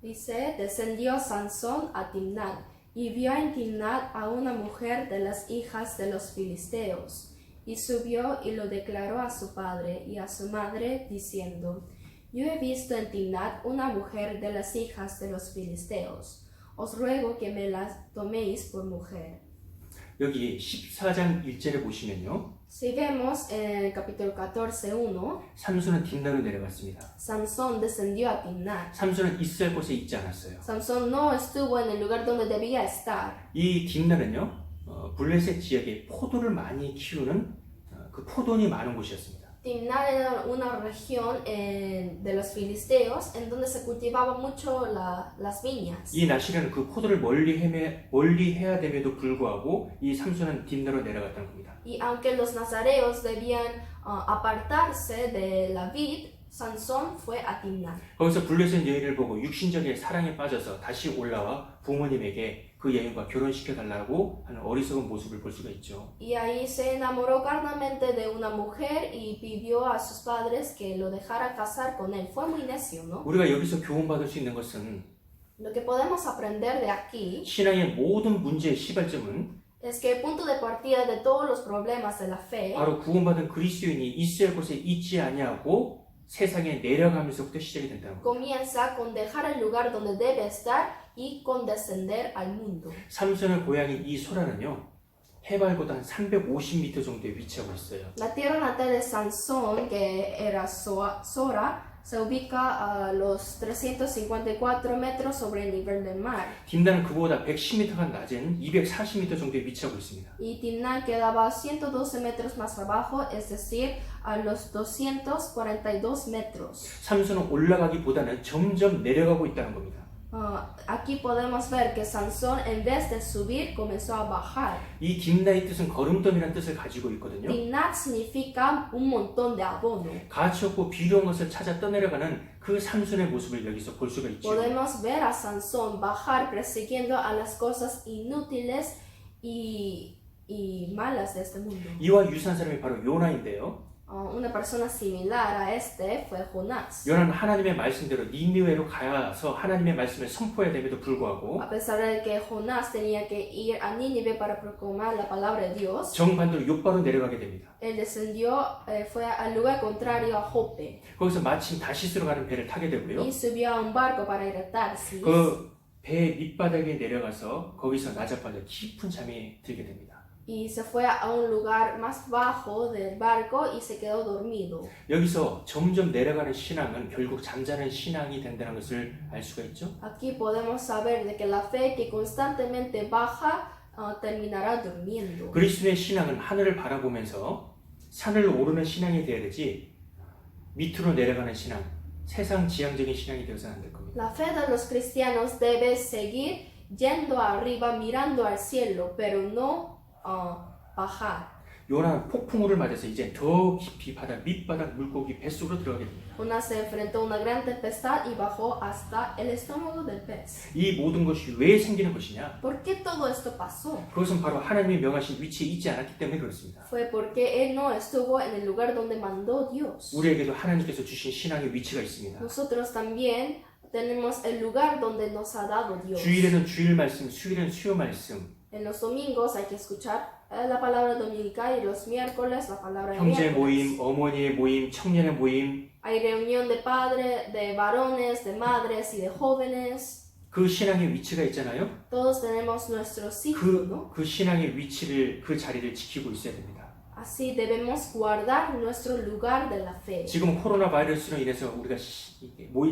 Dice: Descendió Sansón a Timnat y vio en Timnat a una mujer de las hijas de los filisteos, y subió y lo declaró a su padre y a su madre, diciendo: Yo he visto en Timnat una mujer de las hijas de los filisteos. Os ruego que me la toméis por mujer. 여기 14장 1절에 보시면요. Si vemos en el capítulo 14:1, 삼손은 딥나로 내려갔습니다. Sansón descendió a Timnat. 삼손은 있어야 할 곳에 있지 않았어요. Sansón no estuvo en el lugar donde debía estar. 이 딥나는요. 블레셋 지역에 포도를 많이 키우는 그 포도원이 많은 곳이었습니다. Timnat era una región de los filisteos en donde se cultivaba mucho las viñas. 이 나실은 그 포도를 멀리 해야 됨에도 불구하고 이 삼손은 딥나로 내려갔다는 겁니다. Y aunque los nazareos debían apartarse de la vid, Sansón fue a Timnat. 거기서 블레셋 여인을 보고 육신적인 사랑에 빠져서 다시 올라와 부모님에게 그 여인과 결혼시켜 달라고 하는 어리석은 모습을 볼 수가 있죠. Y ahí se enamoró carnalmente de una mujer y pidió a sus padres que lo dejara casar con él. Fue muy necio, ¿no? 우리가 여기서 교훈받을 수 있는 것은 Lo que podemos aprender de aquí 신앙의 모든 문제의 시발점은 es que el punto de partida de todos los problemas de la fe 바로 구원받은 그리스도인이 있어야 할 곳에 있지 아니하고 세상에 내려가면서부터 시작이 된다는 거예요. comienza con dejar el lugar donde debe estar y con descender al mundo. 삼손의 고향인 이 소라는요, 해발보다 한 350m 정도에 위치하고 있어요. La tierra natal de Sansón, que era Sora, se ubica a los 354 metros sobre el nivel del mar. 딥나는 그보다 110m가 낮은 240m 정도에 위치하고 있습니다. Y Timnat quedaba 112 metros más abajo, es decir, a los 242 metros. 삼손은 올라가기보다는 점점 내려가고 있다는 겁니다. Aquí podemos ver que Sansón, en vez de subir, comenzó a bajar. 이 딥나의 뜻은 거름돈이라는 뜻을 가지고 있거든요. Timnat significa un montón de abono. 가치 없고 비료한 것을 찾아 떠내려가는 그 삼손의 모습을 여기서 볼 수가 있죠. Podemos ver a Sansón bajar persiguiendo a las cosas inútiles y malas de este mundo. 이와 유사한 사람이 바로 요나인데요. Una persona similar a este fue Jonás. 요나는 하나님의 말씀대로 니느웨로 가서 하나님의 말씀을 선포해야 됨에도 불구하고 A pesar de que Jonás tenía que ir a Nínive para proclamar la palabra de Dios, 정반대로 욥바로 내려가게 됩니다. él descendió, fue al lugar contrario a Jope 거기서 마침 다시스로 가는 배를 타게 되고요. y subió a un barco para ir a Tarsis. 그 배 밑바닥에 내려가서 거기서 나자빠져 깊은 잠이 들게 됩니다. Y se fue a un lugar más bajo del barco y se quedó dormido. 여기서 점점 내려가는 신앙은 결국 잠자는 신앙이 된다는 것을 알 수가 있죠. Aquí podemos saber de que la fe que constantemente baja terminará durmiendo. 그리스도의 신앙은 하늘을 바라보면서 산을 오르는 신앙이 되어야 되지 밑으로 내려가는 신앙, 세상 지향적인 신앙이 되어서는 안 될 겁니다. La fe de los cristianos debe seguir yendo arriba, mirando al cielo, pero no bajar. 요나는 폭풍우를 맞아서 이제 더 깊이 바다 밑바닥 물고기 뱃속으로 들어가게 됩니다. Jonás se enfrentó a una gran tempestad y bajó hasta el estómago del pez. 이 모든 것이 왜 생기는 것이냐? ¿Por qué todo esto pasó? 그것은 바로 하나님이 명하신 위치에 있지 않았기 때문에 그렇습니다. Fue porque él no estuvo en el lugar donde mandó Dios. 우리에게도 하나님께서 주신 신앙의 위치가 있습니다. Nosotros también tenemos el lugar donde nos ha dado Dios. 주일에는 주일 말씀, 수요일에는 수요 말씀, En los domingos hay que escuchar la palabra dominical y los miércoles la palabra de 형제 miércoles. 모임, 어머니의 모임, 청년의 모임, Hay reunión de padres, de varones, de madres y de jóvenes. 그 신앙의 위치가 있잖아요. Todos tenemos nuestro sitio, ¿no? 그 신앙의 위치를, 그 자리를 지키고 있어야 됩니다. Así debemos guardar nuestro lugar de la fe. 지금 코로나 바이러스로 인해서 우리가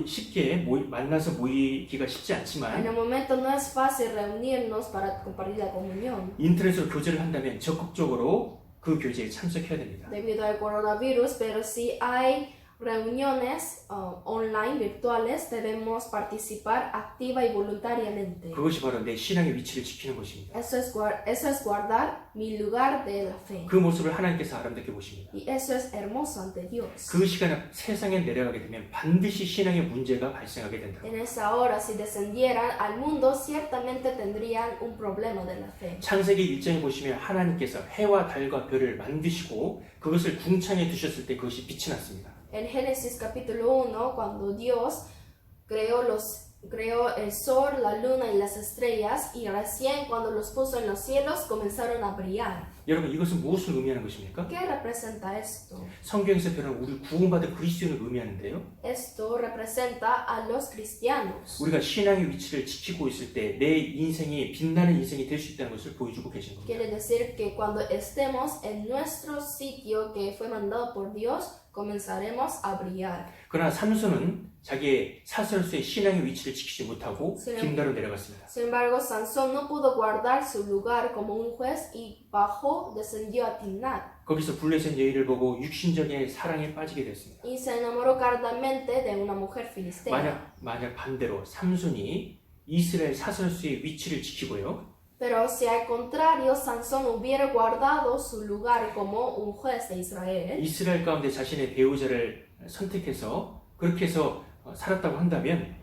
쉽게 만나서 모이기가 쉽지 En 않지만 el momento no es fácil reunirnos para compartir la comunión. 인터넷으로 교제를 한다면 적극적으로 그 교제에 참석해야 됩니다. Debido al coronavirus, pero si hay reuniones online, virtuales, debemos participar activa y voluntariamente. 그것이 바로 내 신앙의 위치를 지키는 것입니다. Eso es guardar mi lugar de la fe. 그 모습을 하나님께서 아름답게 보십니다. Y eso es hermoso ante Dios. 그 시간에 세상에 내려가게 되면 반드시 신앙의 문제가 발생하게 된다. En esa hora, si descendieran al mundo, ciertamente tendrían un problema de la fe. 창세기 1장에 보시면 하나님께서 해와 달과 별을 만드시고 그것을 궁창에 두셨을 때 그것이 빛이 났습니다. En Génesis capítulo 1, cuando Dios creó el sol, la luna y las estrellas, y recién cuando los puso en los cielos comenzaron a brillar. 여러분 이것은 무엇을 의미하는 것입니까? ¿Qué representa esto? 성경에서 표현한 우리 구원받은 그리스도인을 의미하는데요. Esto representa a los cristianos. 우리가 신앙의 위치를 지키고 있을 때 내 인생이 빛나는 인생이 될 수 있다는 것을 보여주고 계신 겁니다. Quiere decir que cuando estemos en nuestro sitio que fue mandado por Dios, comenzaremos a brillar. 그러나 삼손은 자기의 사설수의 신앙의 위치를 지키지 못하고 김다로 내려갔습니다. Sin embargo, Sansón no pudo guardar su lugar como un juez y bajó, descendió a Timnat. 거기서 블레셋 여인을 보고 육신적인 사랑에 빠지게 됐습니다. Y se enamoró carnalmente de una mujer filistea. 만약 반대로 삼손이 이스라엘 사설수의 위치를 지키고요. Pero si al contrario Sansón hubiera guardado su lugar como un juez de Israel, 이스라엘 가운데 자신의 배우자를 선택해서 그렇게 해서 살았다고 한다면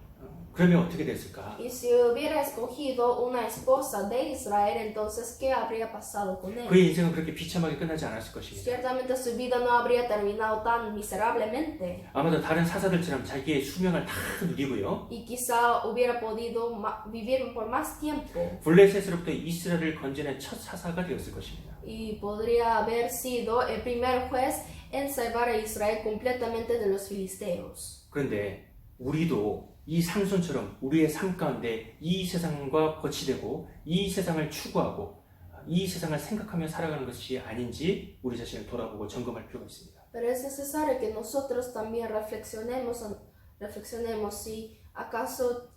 그러면 어떻게 됐을까? y si hubiera escogido una esposa de Israel, entonces ¿qué habría pasado con él? 그의 인생은 그렇게 비참하게 끝나지 않았을 것입니다. Ciertamente su vida no habría terminado tan miserablemente 아마도 다른 사사들처럼 자기의 수명을 다 누리고요. y quizá hubiera podido vivir por más tiempo 블레셋으로부터 이스라엘을 건져낸 첫 사사가 되었을 것입니다. y podría haber sido el primer juez en salvar a Israel completamente de los filisteos. 그런데 우리도 이 삼손처럼 우리의 삶 가운데 이 세상과 거치되고 이 세상을 추구하고 이 세상을 생각하며 살아가는 것이 아닌지 우리 자신을 돌아보고 점검할 필요가 있습니다. Pero es necesario que nosotros también reflexionemos si acaso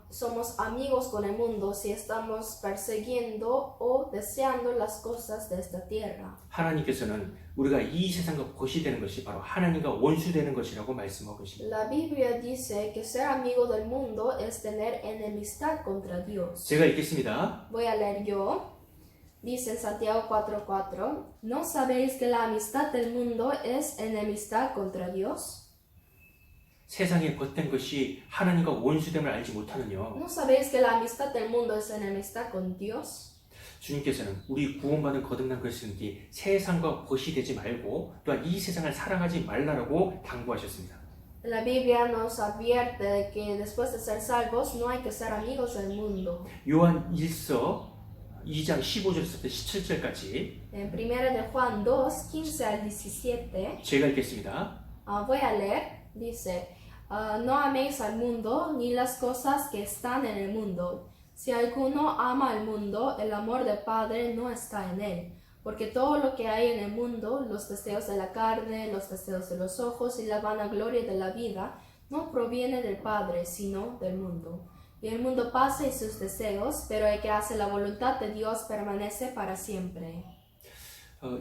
somos amigos con el mundo, si estamos persiguiendo o deseando las cosas de esta tierra. 하나님께서는 우리가 이 세상과 거시되는 것이 바로 하나님과 원수되는 것이라고 말씀하고 계십니다. La Biblia dice que ser amigo del mundo es tener enemistad contra Dios. 제가 읽겠습니다. Voy a leer yo. Dice en Santiago 4:4, ¿no sabéis que la amistad del mundo es enemistad contra Dios? 세상에 겉된 것이 하나님과 원수됨을 알지 못하느뇨. ¿No sabéis que la amistad del mundo es enemistad con Dios? 주님께서는 우리 구원받은 거듭난 그리스도인이 세상과 거시되지 말고 또한 이 세상을 사랑하지 말라라고 당부하셨습니다. La Biblia nos advierte de que después de ser salvos no hay que ser amigos del mundo. 요한 1서 2장 15절부터 17절까지 En 1 de Juan 2, 15 al 17, 제가 읽겠습니다. voy a leer, dice, no améis al mundo ni las cosas que están en el mundo. Si alguno ama al mundo, el amor del Padre no está en él. Porque todo lo que hay en el mundo, los deseos de la carne, los deseos de los ojos y la vanagloria de la vida, no proviene del Padre, sino del mundo. Y el mundo pasa y sus deseos, pero el que hace la voluntad de Dios permanece para siempre.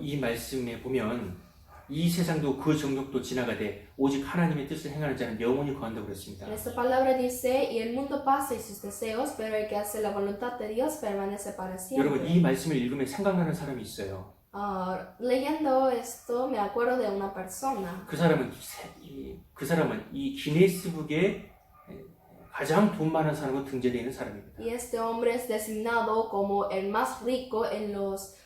이 말씀에 보면 이 세상도 그 정욕도 지나가되 오직 하나님의 뜻을 행하는 자는 영원히 거한다고 그랬습니다. En esta palabra dice, y el mundo pasa y sus deseos, pero el que hace la voluntad de Dios permanece para 여러분 siempre. 이 말씀을 읽으면 생각나는 사람이 있어요. Leyendo esto me acuerdo de una persona. 그 사람은 이 기네스북에 가장 돈 많은 사람으로 등재되어 있는 사람입니다. Y este hombre es designado como el más rico en los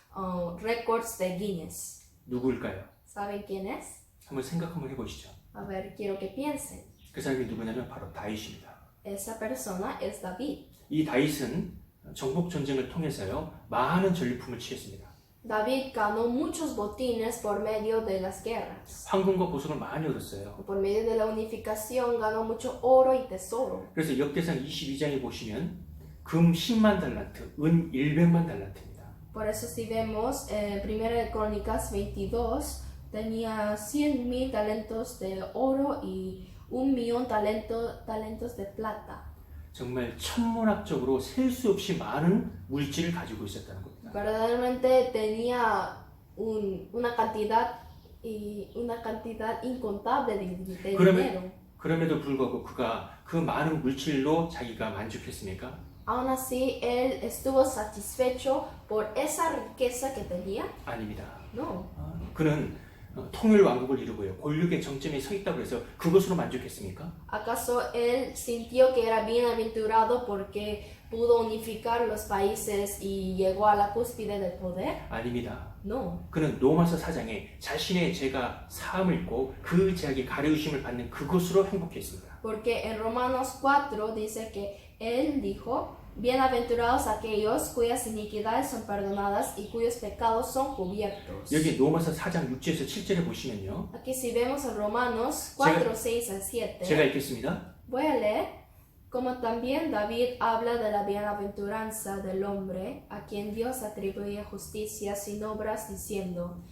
récords de Guinness. 누구일까요? ¿Saben quién es? 한번 생각 한번 해보시죠. A ver, quiero que piensen. 그 사람이 누구냐면 바로 다윗입니다. Esa persona es David. 이 다윗은 정복 전쟁을 통해서요 많은 전리품을 취했습니다. David ganó muchos botines por medio de las guerras. 황금과 보석을 많이 얻었어요. Por medio de la unificación ganó mucho oro y tesoro. 그래서 역대상 22장에 보시면 금 10만 달란트, 은 100만 달란트입니다. Por eso si vemos Primera de Crónicas 22, tenía 100,000 talentos de oro y 1,000,000 talentos de plata. 정말 천문학적으로 셀 수 없이 많은 물질을 가지고 있었다는 겁니다. Verdaderamente tenía una cantidad incontable de dinero. 그럼에도 불구하고 그가 그 많은 물질로 자기가 만족했습니까? Aún así, él estuvo satisfecho por esa riqueza que tenía. 아닙니다. No. 그는 통일 왕국을 이루고요. 권력의 정점에 서 있다고 해서 그것으로 만족했습니까? ¿Acaso él sintió que era bienaventurado porque pudo unificar los países y llegó a la cúspide del poder? 아닙니다. No. 그는 로마서 4장에 자신의 죄가 사함을 입고 그 죄악의 가려우심을 받는 그것으로 행복했습니다. Porque en Romanos 4 dice que él dijo, bienaventurados aquellos cuyas iniquidades son perdonadas y cuyos pecados son cubiertos. 여기 로마서 4장 6절에서 7절에 보시면요. Aquí si vemos en Romanos 4, 6 al 7, 제가 읽겠습니다. voy a leer, como también David habla de la bienaventuranza del hombre, a quien Dios atribuye justicia sin obras, diciendo,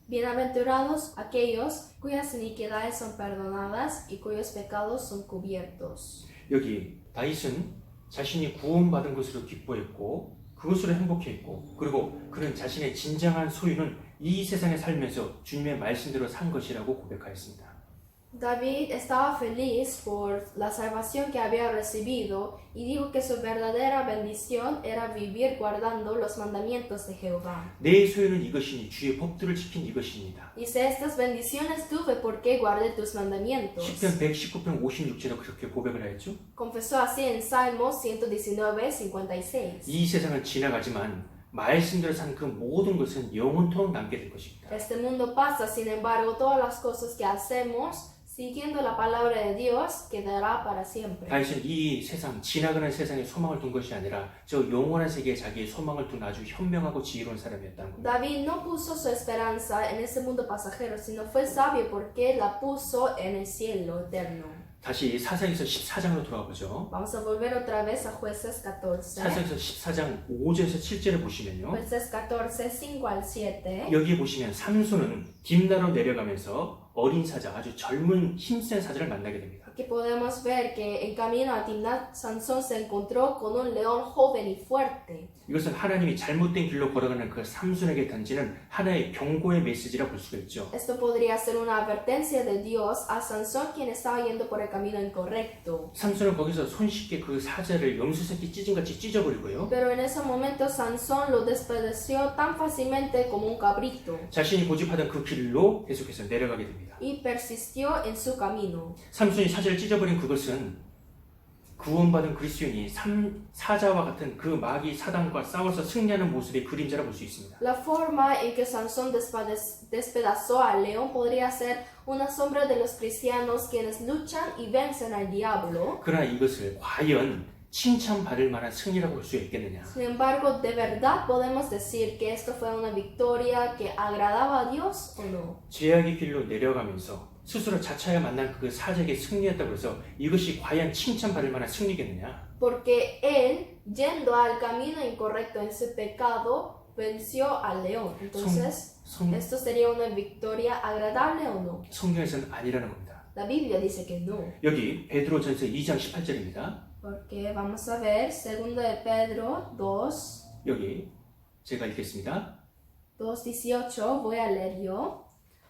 Bienaventurados aquellos cuyas iniquidades son perdonadas y cuyos pecados son cubiertos. 여기 다윗은 자신이 구원받은 것으로 기뻐했고 그것으로 행복했고 그리고 그는 자신의 진정한 소유는 이 세상에 살면서 주님의 말씀대로 산 것이라고 고백하였습니다. David estaba feliz por la salvación que había recibido y dijo que su verdadera bendición era vivir guardando los mandamientos de Jehová. 내 소유는 이것이니 주의 법도를 지킨 이것입니다. Dice, estas bendiciones tuve porque guardé tus mandamientos. 시편 119편 56절에 그렇게 고백을 하였죠. Confesó así en Salmos 119:56. 이 세상은 지나가지만 말씀대로 산 그 모든 것은 영원토록 남게 될 것입니다. Este mundo pasa, sin embargo, todas las cosas que hacemos siguiendo la palabra de Dios quedará para siempre. 다윗은 이 세상, 지나가는 세상에 소망을 둔 것이 아니라 저 영원한 세계에 자기의 소망을 둔 아주 현명하고 지혜로운 사람이었다는 겁니다. David no puso su esperanza en este mundo pasajero, sino fue sabio porque la puso en el cielo eterno. 다시 사사기서 14장으로 돌아가 보죠. Vamos a volver otra vez a Jueces 14. 사사기서 14장 5절에서 7절에 보시면요. Jueces 14, 5 al 7. 여기에 보시면 삼손은 딥나로 내려가면서 어린 사자, 아주 젊은 힘센 사자를 만나게 됩니다. Aquí podemos ver que en camino a Timnat, Sansón se encontró con un león joven y fuerte. 이것은 하나님이 잘못된 길로 걸어가는 그 삼손에게 던지는 하나의 경고의 메시지라 볼 수가 있죠. Esto podría ser una advertencia de Dios a Sansón, quien estaba yendo por el camino incorrecto. 삼손은 거기서 손쉽게 그 사자를 염소새끼 찢은같이 찢어버리고요. Pero en ese momento Sansón lo despedació tan fácilmente como un cabrito 자신이 고집하던 그 길로 계속해서 내려가게 됩니다. y persistió en su camino. 삼손이 사자를 찢어버린 그것은 구원받은 그리스도인이 사자와 같은 그 마귀 사단과 싸워서 승리하는 모습의 그림자라 볼 수 있습니다. La forma en que Sansón despedazó al león podría ser una sombra de los cristianos quienes luchan y vencen al diablo. 그러나 이것을 과연 칭찬받을 만한 승리라고 볼 수 있겠느냐? Sin embargo, ¿de verdad podemos decir que esto fue una victoria que agradaba a Dios o no? 죄악의 길로 내려가면서 스스로 자차에 만난 그 사자에게 승리했다고 해서 이것이 과연 칭찬받을 만한 승리겠느냐? Porque él, yendo al camino incorrecto en su pecado, venció al león. Entonces, ¿esto sería una victoria agradable o no? 성경에서는 아니라는 겁니다. La Biblia dice que no. 여기 베드로전서 2장 18절입니다. Porque vamos a ver, 2 de Pedro 2, 여기 제가 읽겠습니다. 2:18, voy a leer yo.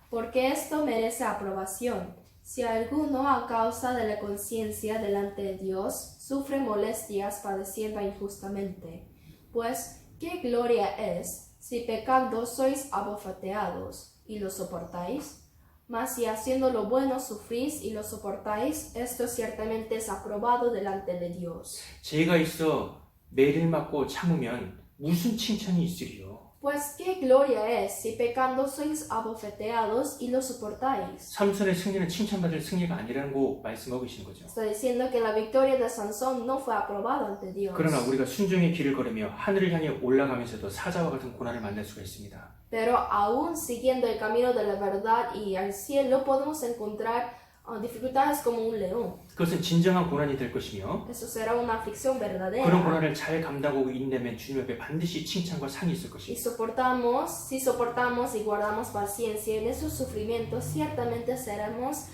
Porque esto merece aprobación. Si alguno a causa de la conciencia delante de Dios sufre molestias padeciendo injustamente, pues ¿qué gloria es si pecando sois abofeteados y lo soportáis? Mas si haciendo lo bueno sufrís y lo soportáis, esto ciertamente es aprobado delante de Dios. 죄가 있어 매를 맞고 참으면 무슨 칭찬이 있으리요? Pues ¿qué gloria es si pecando sois abofeteados y lo soportáis? 삼손의 승리는 칭찬받을 승리가 아니라는 거 말씀하고 계시는 거죠. Está diciendo que la victoria de Sansón no fue aprobada ante Dios. 그러나 우리가 순종의 길을 걸으며 하늘을 향해 올라가면서도 사자와 같은 고난을 만날 수가 있습니다. Pero aún siguiendo el camino de la verdad y al cielo podemos encontrar dificultades como un león. 그것은 진정한 고난이 될 것이며 Eso será una aflicción 그런 verdadera. 고난을 잘 감당하고 인내면 주님 앞에 반드시 칭찬과 상이 있을 Y 것입니다. si soportamos y guardamos paciencia en esos sufrimientos, ciertamente seremos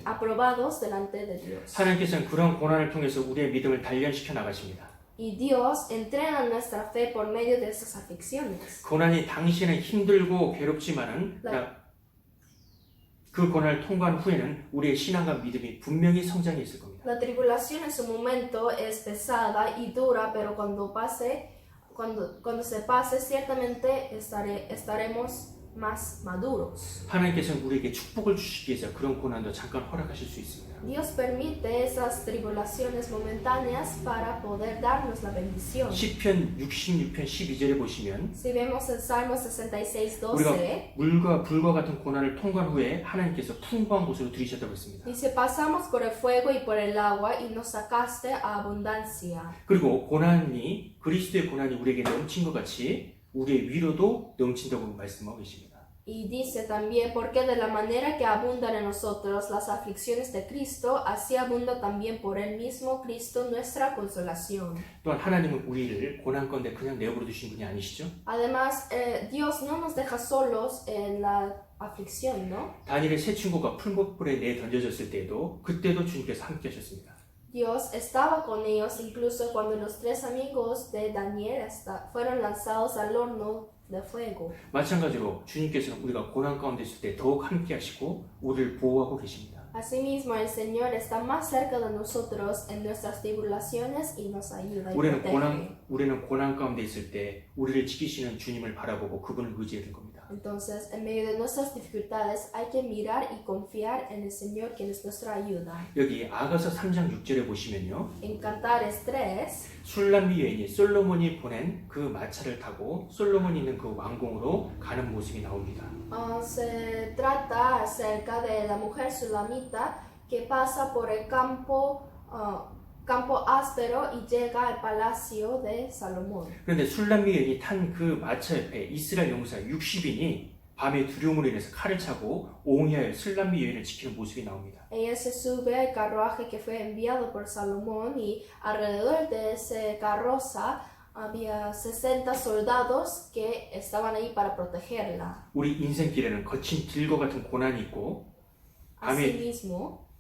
aprobados delante de Dios. 하나님께서는 그런 고난을 통해서 우리의 믿음을 단련시켜 나가십니다. Y Dios entrena nuestra fe por medio de esas aflicciones. 고난이 당시에는 힘들고 괴롭지만은 그 고난을 통과한 후에는 우리의 신앙과 믿음이 분명히 성장해 있을 겁니다. La tribulación en su momento es pesada y dura, pero cuando se pase, ciertamente estaremos más maduros. 하나님께서는 우리에게 축복을 주시기 위해서 그런 고난도 잠깐 허락하실 수 있습니다. Dios permite esas tribulaciones momentáneas para poder darnos la bendición. 시편 66편 12절에 보시면 Si vemos en Salmo 66, 우리가 12, 물과 불과 같은 고난을 통과한 후에 하나님께서 풍부한 곳으로 들이셨다고 했습니다. dice, pasamos por el fuego y por el agua y nos sacaste a abundancia. 그리고 그리스도의 고난이 우리에게 넘친 것 같이 우리의 위로도 넘친다고 말씀하고 계십니다. Y dice también, porque de la manera que abundan en nosotros las aflicciones de Cristo, así abunda también por él mismo Cristo nuestra consolación. 또한 하나님은 우리를 고난 가운데 그냥 내버려 두신 분이 아니시죠? Además, Dios no nos deja solos en la aflicción, ¿no? 다니엘의 세 친구가 풀무불에 내던져졌을 때에도 그때도 주님께서 함께 하셨습니다. Dios estaba con ellos incluso cuando los tres amigos de Daniel fueron lanzados al horno de fuego. 마찬가지로 주님께서는 우리가 고난 가운데 있을 때 더욱 함께 하시고 우리를 보호하고 계십니다. Asimismo, el Señor está más cerca de nosotros en nuestras tribulaciones y nos ayuda y protege. 우리는 고난 가운데 있을 때 우리를 지키시는 주님을 바라보고 그분을 의지해야 될 겁니다. Entonces, en medio de nuestras dificultades hay que mirar y confiar en el Señor, quien es nuestra ayuda. 여기 아가서 3장 6절에 보시면요. En Cantares 3, 술람미 여인이 솔로몬이 보낸 그 마차를 타고 솔로몬이 있는 그 왕궁으로 가는 모습이 나옵니다. se trata acerca de la mujer sulamita que pasa por el campo áspero y llega al palacio de Salomón. 그런데 술람미 여인이 탄 그 마차 옆에 이스라엘 용사 60인이 밤에 두려움으로 인해서 칼을 차고 옹이하여 술람미 여인을 지키는 모습이 나옵니다. Ella se sube al carruaje que fue enviado por Salomón y alrededor de ese carroza había 60 soldados que estaban ahí para protegerla. 우리 인생길에는 거친 길과 같은 고난이 있고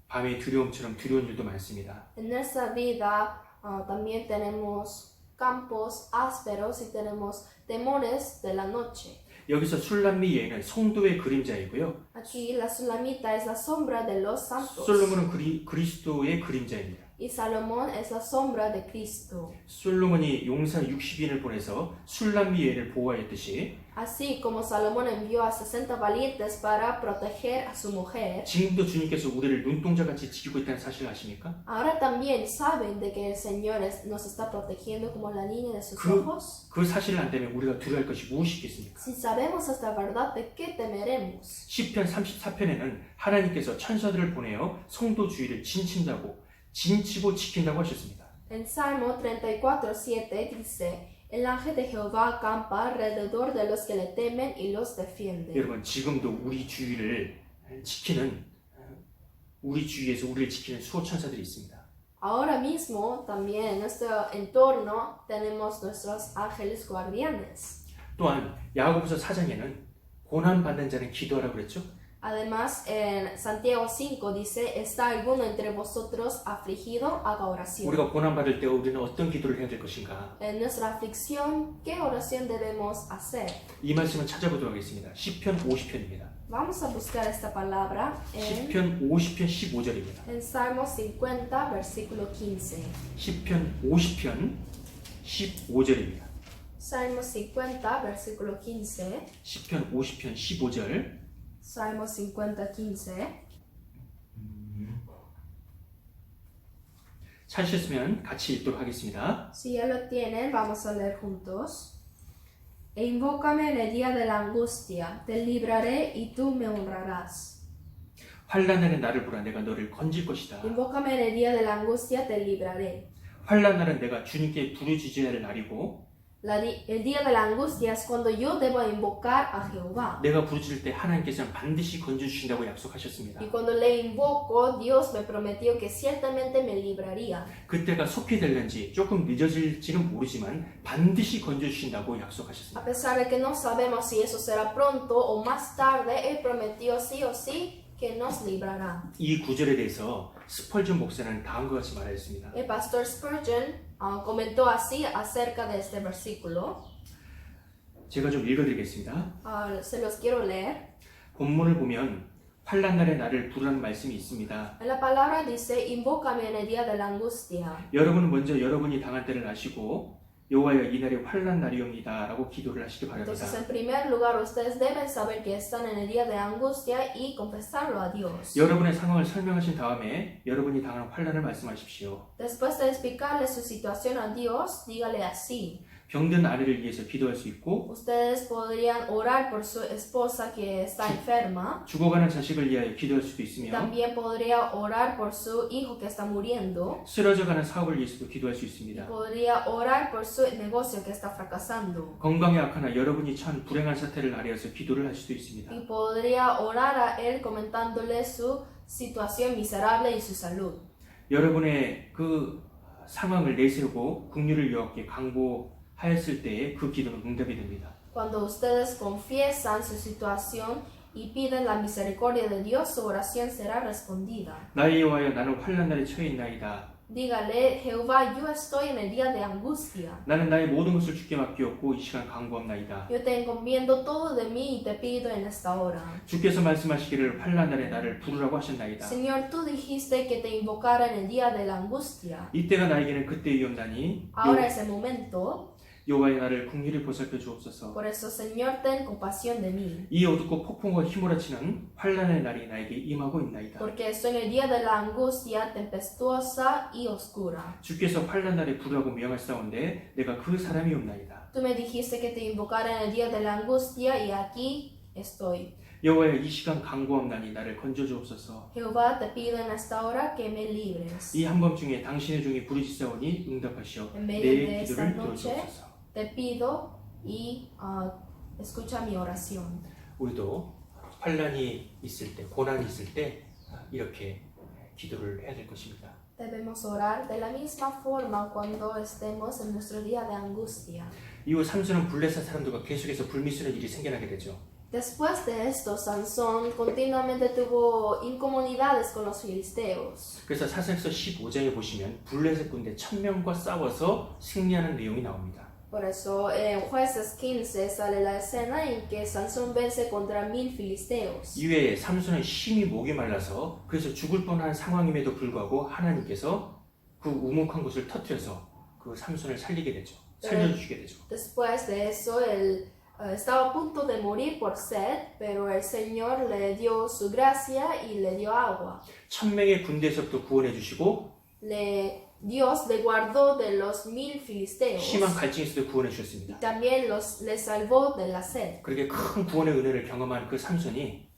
밤에 두려움처럼 두려운 일도 많습니다. En nuestra vida también tenemos campos ásperos y tenemos temores de la noche. 여기서 술람미 여인은 성도의 그림자이고요. Aquí la sulamita es la sombra de los santos. 솔로몬은 그리스도의 그림자입니다. Y Salomón es la sombra de Cristo. 솔로몬이 용사 60인을 보내서 술람미 여인을 보호하였듯이 Así como Salomón envió a 60 valientes para proteger a su mujer, 지금도 주님께서 우리를 눈동자같이 지키고 있다는 사실을 아십니까? ahora también saben de que el Señor nos está protegiendo como la niña de sus ojos. 그 사실을 안다면 우리가 두려워할 것이 무엇이 있겠습니까? Si sabemos esta verdad, ¿de qué temeremos? 시편 34편에는 하나님께서 천사들을 보내어 성도 주의를 진치고 지킨다고 하셨습니다. En Salmo 34:7 dice, El ángel de Jehová acampa alrededor de los que le temen y los defiende. 여러분, 지금도 우리 주위에서 우리를 지키는 수호 천사들이 있습니다. Ahora mismo también en nuestro entorno tenemos nuestros ángeles guardianes. 또한 야고보서 4장에는 고난 받는 자는 기도하라고 그랬죠? Además, en Santiago 5 dice, ¿está alguno entre vosotros afligido? Haga oración. 우리가 고난 받을 때 우리는 어떤 기도를 해야 될 것인가? En nuestra aflicción, ¿qué oración debemos hacer? 이 말씀을 찾아보도록 하겠습니다. 시편 50편입니다. Vamos a buscar esta palabra 시편 50편 15절입니다. en Salmo 50, versículo 15. 시편 50편 15절입니다. Salmo 50, versículo 15. 시편 50편 15절. Salmo 50, 15. 찾으셨으면 같이 읽도록 하겠습니다. Si ya lo tienen, vamos a leer juntos. E invócame en el día de la angustia, te libraré y tú me honrarás. 환난날에 나를 부라 내가 너를 건질 것이다. Invócame en el día de la angustia, te libraré. 환난날은 내가 주님께 부르짖어야 할 날이고 El día de la angustia es cuando yo debo invocar a Jehová. 내가 부르짖을 때 하나님께서는 반드시 건져주신다고 약속하셨습니다. Y cuando le invoco, Dios me prometió que ciertamente me libraría. 그때가 속히 될는지 조금 늦어질지는 모르지만 반드시 건져주신다고 약속하셨습니다. A pesar de que no sabemos si eso será pronto o más tarde, Él prometió sí o sí que nos librará. 이 구절에 대해서 스펄전 목사는 다음과 같이 말하였습니다. El pastor Spurgeon comentó así acerca de este versículo. 제가 좀 읽어드리겠습니다. Se los quiero leer. 본문을 보면 환난날에 나를 부르라는 말씀이 있습니다. En la palabra dice, invócame en el día de la angustia. 여러분은 먼저 여러분이 당한 때를 아시고 여호와여 이 날이 환난 날이옵니다 라고 기도를 하시기 바랍니다. Entonces, en primer lugar, ustedes deben saber que están en el día de angustia y confesarlo a Dios. 여러분의 상황을 설명하신 다음에 여러분이 당한 환난을 말씀하십시오. Después de explicarle su situación a Dios, dígale así. 병든 아내를 위해서 기도할 수 있고 Ustedes podrían orar por su esposa que está enferma. 죽어가는 자식을 위하여 기도할 수도 있으며 También podría orar por su hijo que está muriendo. 쓰러져가는 사업을 위해서도 기도할 수 있습니다. Podría orar por su negocio que está fracasando. 건강에 악하나 여러분이 처한 불행한 사태를 아뢰어서 기도를 할 수도 있습니다. Y podría orar a él comentándole su situación miserable y su salud. 여러분의 그 상황을 내세우고 긍휼을 여호와께 강구하였을 때에 그 기도는 응답이 됩니다. Cuando ustedes confiesan su situación y piden la misericordia de Dios, su oración será respondida. 나의 여호와여 나는 환난 날에 처해 있나이다. Dígale, Jehová, yo estoy en el día de angustia. 나는 나의 모든 것을 주께 맡기었고 이 시간 강구합나이다. Yo te encomiendo todo de mí y te pido en esta hora. 주께서 말씀하시기를 환난 날에 나를 부르라고 하셨나이다. Señor, tú dijiste que te invocara en el día de la angustia. 이때가 나에게는 그때이옵나니 Ahora es el momento. 여호와여 나를 긍휼히 보살펴 주옵소서. Por eso, Señor, ten compasión de mí. 이 어둡고 폭풍과 휘몰아치는 환난의 날이 나에게 임하고 있나이다. Porque estoy en el día de la angustia tempestuosa y oscura. 주께서 환난 날에 부르라고 명하시사온데 내가 그 사람이옵나이다. Tú me dijiste que te invocara en el día de la angustia y aquí estoy. 여호와여 이 시간 강구함나니 나를 건져 주옵소서. Jehová, te pido en esta hora que me libres. 이 한밤중에 당신의 종이 부르짖사오니 응답하시오. En medio de 내 esta 기도를 noche 들어주옵소서. te pido y escucha mi oración. 우리도 환난이 있을 때, 고난이 있을 때 이렇게 기도를 해야 될 것입니다. Debemos orar de la misma forma cuando estemos en nuestro día de angustia. 이후 삼손은 블레셋 사람들과 계속해서 불미스러운 일이 생겨나게 되죠. Después de esto, Sansón continuamente tuvo incomodidades con los filisteos. 그래서 사사기서 15장에 보시면 블레셋 군대 1000명과 싸워서 승리하는 내용이 나옵니다. Por eso en Jueces 15 sale la escena en que Sansón vence contra 1000 filisteos. 이외에 삼손은 심히 목이 말라서 그래서 죽을 뻔한 상황임에도 불구하고 하나님께서 그 우묵한 곳을 터뜨려서 그 삼손을 살리게 되죠. 살려주시게 되죠. Después de eso, él estaba a punto de morir por sed, pero el Señor le dio su gracia y le dio agua. 1000명의 군대에서부터 구원해 주시고 Dios le guardó de los 1000 filisteos. 심한 갈증에서도 구원해 Y 주셨습니다. también le salvó de la sed. 그렇게 큰 구원의 은혜를 경험한 그 삼손이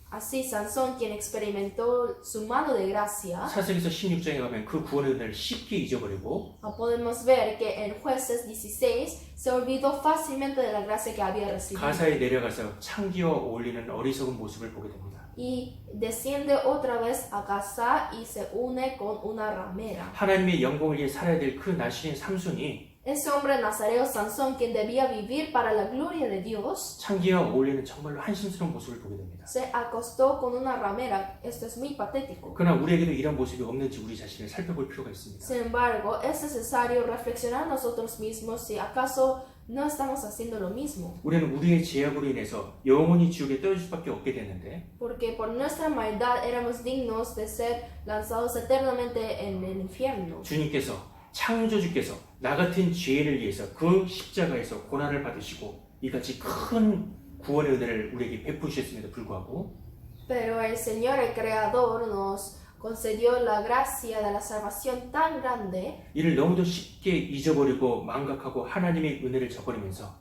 Así Sansón, quien experimentó su mano de gracia, 사사기서 16장에 가면 그 구원의 은혜를 쉽게 잊어버리고 podemos ver que en Jueces 16 se olvidó fácilmente de la gracia que había recibido. 가사에 내려가서 창기와 어울리는 어리석은 모습을 보게 됩니다. Y desciende otra vez a Gaza y se une con una ramera. 하나님의 영광을 위해 살아야 될 그 나신인 삼손이 Ese hombre nazareo Sansón, quien debía vivir para la gloria de Dios, 창기와 어울리는 정말로 한심스러운 모습을 보게 됩니다. se acostó con una ramera. Esto es muy patético. 그러나 우리에게도 이런 모습이 없는지 우리 자신을 살펴볼 필요가 있습니다. Sin embargo, es necesario reflexionar nosotros mismos si acaso no estamos haciendo lo mismo. 우리는 우리의 죄악으로 인해서 영원히 지옥에 떨어질 수밖에 없게 되는데 Porque por nuestra maldad éramos dignos de ser lanzados eternamente en el infierno. 주님께서 창조주께서 나 같은 죄인을 위해서 그 십자가에서 고난을 받으시고 이같이 큰 구원의 은혜를 우리에게 베푸셨음에도 불구하고 Pero el Señor, el Creador, nos concedió la gracia de la salvación tan grande 이를 너무도 쉽게 잊어버리고 망각하고 하나님의 은혜를 저버리면서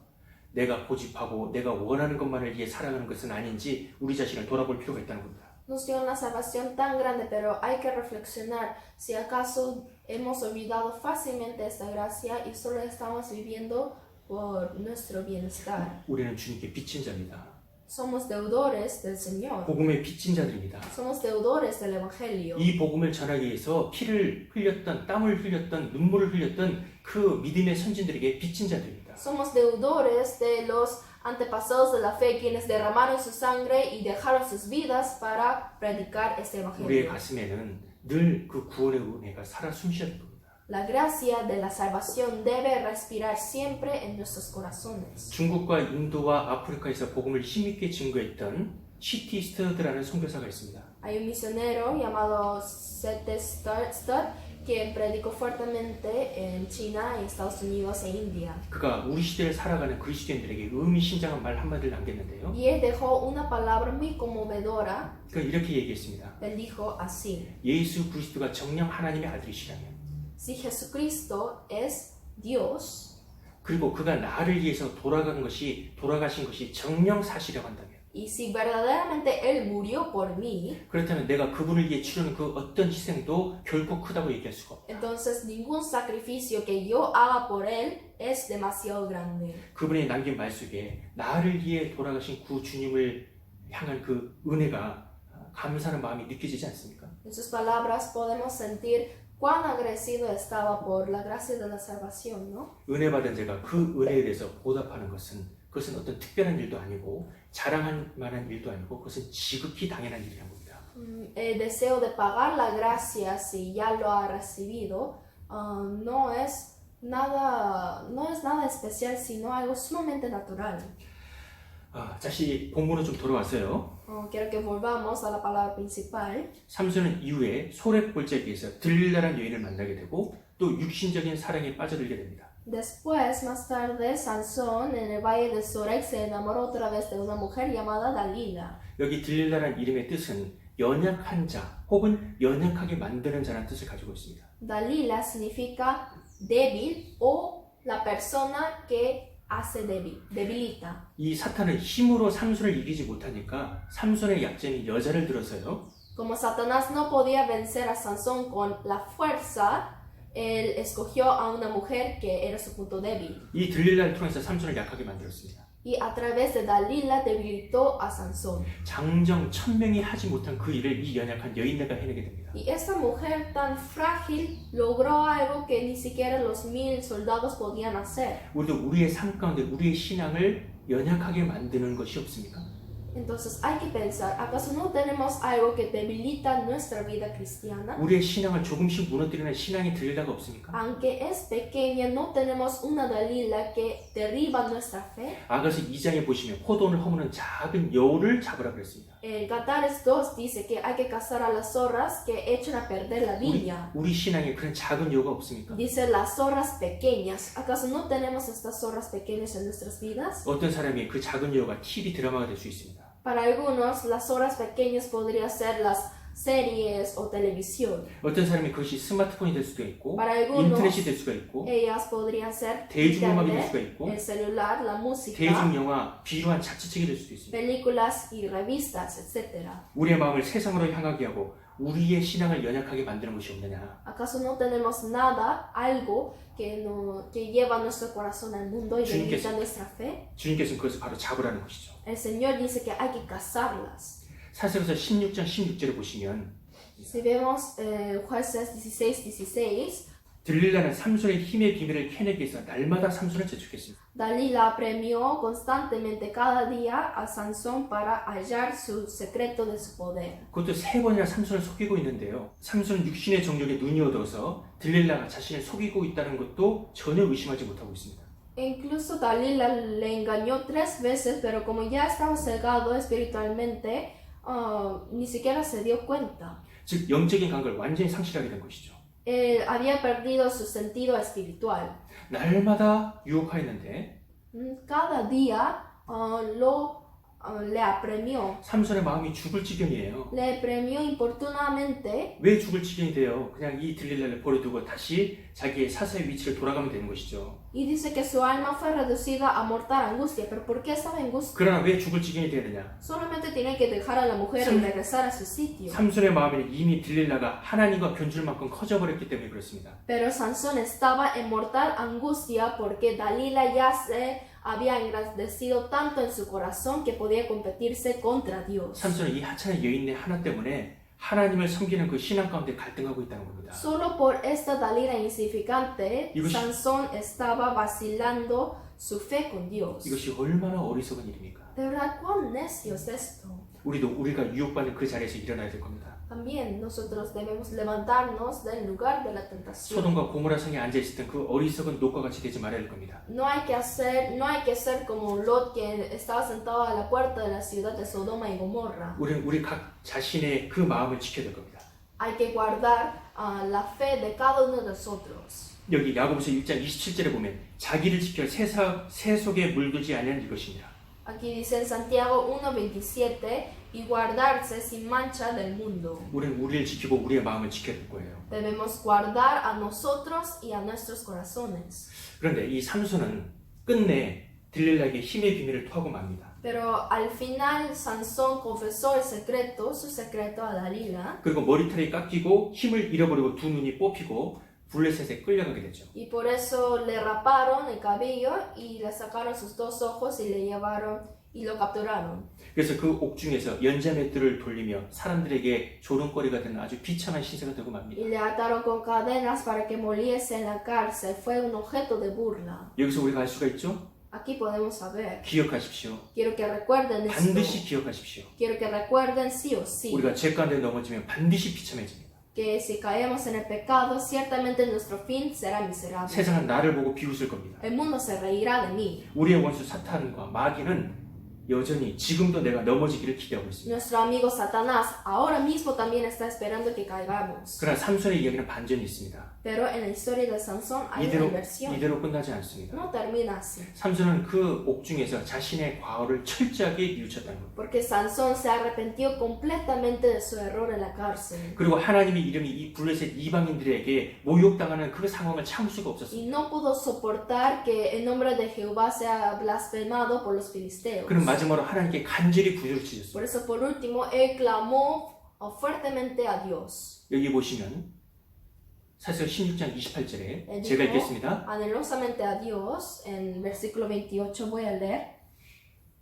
내가 고집하고 내가 원하는 것만을 위해 살아가는 것은 아닌지 우리 자신을 돌아볼 필요가 있다는 겁니다. nos dio una salvación tan grande, pero hay que reflexionar si acaso hemos olvidado fácilmente esta gracia y solo estamos viviendo por nuestro bienestar. 우리는 주님께 빚진 자입니다. Somos deudores del Señor. 복음의 빚진 자들입니다. Somos deudores del Evangelio. 이 복음을 전하기 위해서 피를 흘렸던 땀을 흘렸던 눈물을 흘렸던 그 믿음의 선진들에게 빚진 자들입니다. Somos deudores de los antepasados de la fe, quienes derramaron su sangre y dejaron sus vidas para predicar este 우리의 Evangelio. 가슴에는 늘 그 구원의 은혜가 살아 숨쉬어야 될 겁니다. La gracia de la salvación debe respirar siempre en nuestros corazones. 중국과 인도와 아프리카에서 복음을 힘있게 증거했던 C.T. 스터드라는 선교사가 있습니다. Hay un misionero llamado C.T. Studd que predicó fuertemente en China, en Estados Unidos e India. 그가 우리 시대를 살아가는 그리스도인들에게 의미심장한 말 한마디를 남겼는데요. Y él dejó una palabra muy conmovedora. 그가 이렇게 얘기했습니다. Él dijo así: 예수 그리스도가 정녕 하나님의 아들이시라면 Si Jesucristo es Dios, 그리고 그가 나를 위해서 돌아가신 것이 정명사실이라고 한다면, Y si verdaderamente Él murió por mí, 그렇다면 내가 그분을 위해 치르는 그 어떤 희생도 결코 크다고 얘기할 수가 없다. entonces ningún sacrificio que yo haga por Él es demasiado grande. 그분이 남긴 말 속에 나를 위해 돌아가신 구 주님을 향한 그 은혜가 감사하는 마음이 느껴지지 않습니까? En sus palabras podemos sentir cuán agradecido estaba por la gracia de la salvación, ¿no? 은혜 받은 자가 그 은혜에 대해서 보답하는 그것은 어떤 특별한 일도 아니고 자랑할 만한 일도 아니고 그것은 지극히 당연한 일이라는 겁니다. El deseo de pagar la gracia si ya lo ha recibido no es nada especial, sino algo sumamente natural. 다시 본문으로 좀 돌아왔어요. Quiero que volvamos a la palabra principal. 삼손은 이후에 소렙 골짜기에서 들릴라란 여인을 만나게 되고 또 육신적인 사랑에 빠져들게 됩니다. Después, más tarde, Sansón en el valle de Sorek se enamoró otra vez de una mujer llamada Dalila. 여기 들릴라란 이름의 뜻은 연약한 자 혹은 연약하게 만드는 자라는 뜻을 가지고 있습니다. Dalila significa débil o la persona que hace débil, debilita. 이 사탄은 힘으로 삼손을 이기지 못하니까 삼손의 약점이 여자를 들어서요. Como Satanás no podía vencer a Sansón con la fuerza, él escogió a una mujer que era su punto débil. 이 들릴라를 통해서 삼손을 약하게 만들었습니다. Y a través de Dalila debilitó a Sansón. 장정 1000명이 하지 못한 그 일을 이 연약한 여인네가 해내게 됩니다. Y esta mujer tan frágil logró algo que ni siquiera los 1000 soldados podían hacer. 우리도 우리의 삶 가운데 우리의 신앙을 연약하게 만드는 것이 없습니까? Entonces hay que pensar, ¿acaso no tenemos algo que debilita nuestra vida cristiana? 우리의 신앙을 조금씩 무너뜨리는 신앙이 들릴라가 없습니까? Aunque es pequeña, ¿no tenemos una Dalila que derriba nuestra fe? 아가서 2장에 보시면 포도원을 허무는 작은 여우를 잡으라 그랬습니다. En Cantares 2 dice que hay que cazar a las zorras que echan a perder la viña. 우리 신앙에 그런 작은 여우가 없습니까? Dice las zorras pequeñas. ¿Acaso no tenemos estas zorras pequeñas en nuestras vidas? 어떤 사람이 그 작은 여우가 TV 드라마가 될 수 있습니다. Para algunos, las zorras pequeñas podrían ser las series o televisión. 어떤 사람이 그것이 스마트폰이 될 수도 있고 Para algunos, 인터넷이 될 수가 있고 ellas podrían ser 대중음악이 될 수가 internet, 있고 el celular, la música, 대중영화, 비루한 자치책이 될 수도 있습니다. películas y revistas, etc. 우리의 마음을 세상으로 향하게 하고 우리의 신앙을 연약하게 만드는 것이 없느냐? ¿Acaso no tenemos nada, algo que lleva nuestro corazón al mundo y debilita nuestra fe? 주님께서는 그것을 바로 잡으라는 것이죠. El Señor dice que hay que cazarlas. 사세로서 16장 16절을 보시면 Si vemos Jueces 16:16, 들릴라는 삼손의 힘의 비밀을 캐내기 위해서 날마다 삼손을 재촉했습니다. Dalila premió constantemente cada día a Sansón para hallar su secreto de su poder. 그것도 3번이나 삼손을 속이고 있는데요. 삼손은 육신의 정욕에 눈이 어두워서 들릴라가 자신을 속이고 있다는 것도 전혀 의심하지 못하고 있습니다. Incluso Dalila le engañó 3 veces, pero como ya estaba cegado espiritualmente, ni siquiera se dio cuenta. 즉 영적인 감각을 완전히 상실하게 된 것이죠. Él había perdido su sentido espiritual. 날마다 유혹하였는데 Cada día le apremió. 삼손의 마음이 죽을 지경이에요. Le premió importunamente. 왜 죽을 지경이 돼요? 그냥 이 들릴라를 버려두고 다시 자기의 사사의 위치를 돌아가면 되는 것이죠. Y dice que su alma fue reducida a mortal angustia. ¿Pero por qué estaba angustia? 그러나 왜 죽을 지경이 되야 되냐? Solamente tiene que dejar a la mujer y regresar a su sitio. 삼손의 마음에는 이미 들릴라가 하나님과 견줄 만큼 커져버렸기 때문에 그렇습니다. Pero Sansón estaba en mortal angustia porque Dalila ya se había engrandecido tanto en su corazón que podía competirse contra Dios. 삼손은 이 하찮은 여인네 하나 때문에 하나님을 섬기는 그 신앙 가운데 갈등하고 있다는 겁니다. Solo por esta Dalila insignificante, Sansón estaba vacilando su fe con Dios. 이것이 얼마나 어리석은 일입니까? De verdad, cuán necio es esto. 우리가 유혹받는 그 자리에서 일어나야 될 겁니다. También nosotros debemos levantarnos del lugar de la tentación. 소돔과 고모라 성에 앉아 있었던 그 어리석은 놋과 같이 되지 말아야 할 겁니다. No hay que ser como Lot, quien estaba sentado a la puerta de la ciudad de Sodoma y Gomorra. 우리 각 자신의 그 마음을 지켜야 될 겁니다. Hay que guardar la fe de cada uno de nosotros. 여기 야고보서 1장 27절에 보면 자기를 지켜 새 속에 물들지 아니한 이것이니라. Aquí dice en Santiago 1:27, y guardarse sin mancha del mundo. 우리는 우리를 지키고 우리의 마음을 지켜야 될 거예요. Debemos guardar a nosotros y a nuestros corazones. 그런데 이 삼손은 끝내 들릴라에게 힘의 비밀을 토하고 맙니다. Pero al final Sansón confesó el secreto, su secreto a Dalila. 그리고 머리털이 깎이고 힘을 잃어버리고 두 눈이 뽑히고 블레셋에 끌려가게 되죠. Y por eso le raparon el cabello y le sacaron sus dos ojos y le llevaron y lo capturaron. 그래서 그 옥중에서 연자맷들을 돌리며 사람들에게 조롱거리가 되는 아주 비참한 신세가 되고 맙니다. Y le ataron con cadenas para que moliese en la cárcel. Fue un objeto de burla. 여기서 우리가 알 수가 있죠? Aquí podemos saber. 기억하십시오. Quiero que recuerden esto. 반드시 기억하십시오. Quiero que recuerden sí o sí. 우리가 죄 가운데 넘어지면 반드시 비참해집니다. Que si caemos en el pecado, ciertamente nuestro fin será miserable. 세상은 나를 보고 비웃을 겁니다. El mundo se reirá de mí. 우리의 원수 사탄과 마귀는 여전히 지금도 내가 넘어지기를 기대하고 있습니다. Nuestro amigo Satanás ahora mismo también está esperando que caigamos. 그러나 삼손의 이야기는 반전이 있습니다. Pero en la historia de Sansón hay una inversión. 이대로 끝나지 않습니다. No termina así. 삼손은 그 옥중에서 자신의 과오를 철저하게 뉘우쳤다는 겁니다. Porque Sansón se arrepintió completamente de su error en la cárcel. 그리고 하나님의 이름이 이 블레셋 이방인들에게 모욕당하는 그 상황을 참을 수가 없었습니다. Y no pudo soportar que el nombre de Jehová sea blasfemado por los filisteos. 그럼 마지막으로 하나님께 간절히 부르짖었습니다. Por eso, por último, él clamó fuertemente a Dios. 여기 보시면 사실 16장 28절에 Él 제가 dijo 읽겠습니다. anhelosamente a Dios, en versículo 28 voy a leer.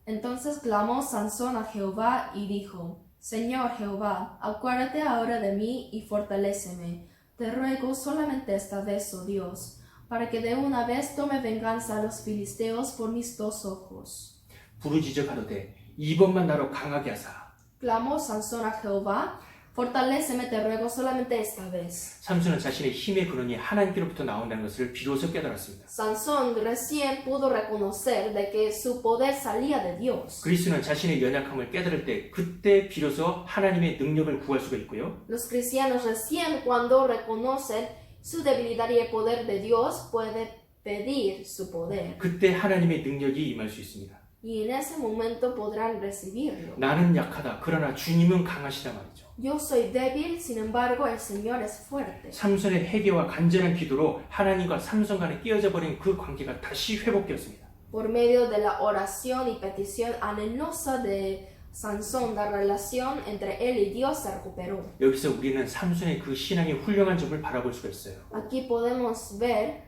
Entonces clamó Sansón a Jehová y dijo: Señor Jehová, acuérdate ahora de mí y fortaléceme. Te ruego solamente esta vez, oh Dios, para que de una vez tome venganza a los filisteos por mis dos ojos. 부르짖어 가로되 이번만 나로 강하게 하사. Clamó Sansón a Jehová: Fortaléceme, te ruego solamente esta vez. 삼손은 자신의 힘의 근원이 하나님께로부터 나온다는 것을 비로소 깨달았습니다. Sansón recién pudo reconocer de que su poder salía de Dios. 그리스도는 자신의 연약함을 깨달을 때 그때 비로소 하나님의 능력을 구할 수가 있고요. Los cristianos recién cuando reconocen su debilidad y el poder de Dios puede pedir su poder. 그때 하나님의 능력이 임할 수 있습니다. Y en ese momento podrán recibirlo. 나는 약하다. 그러나 주님은 강하시다 말이죠. Yo soy débil, sin embargo el Señor es fuerte. 삼손의 회개와 간절한 기도로 하나님과 삼손 간에 끼어져 버린 그 관계가 다시 회복되었습니다. Por medio de la oración y petición anhelosa de Sansón, la relación entre él y Dios se recuperó. 여기서 우리는 삼손의 그 신앙의 훌륭한 점을 바라볼 수가 있어요. Aquí podemos ver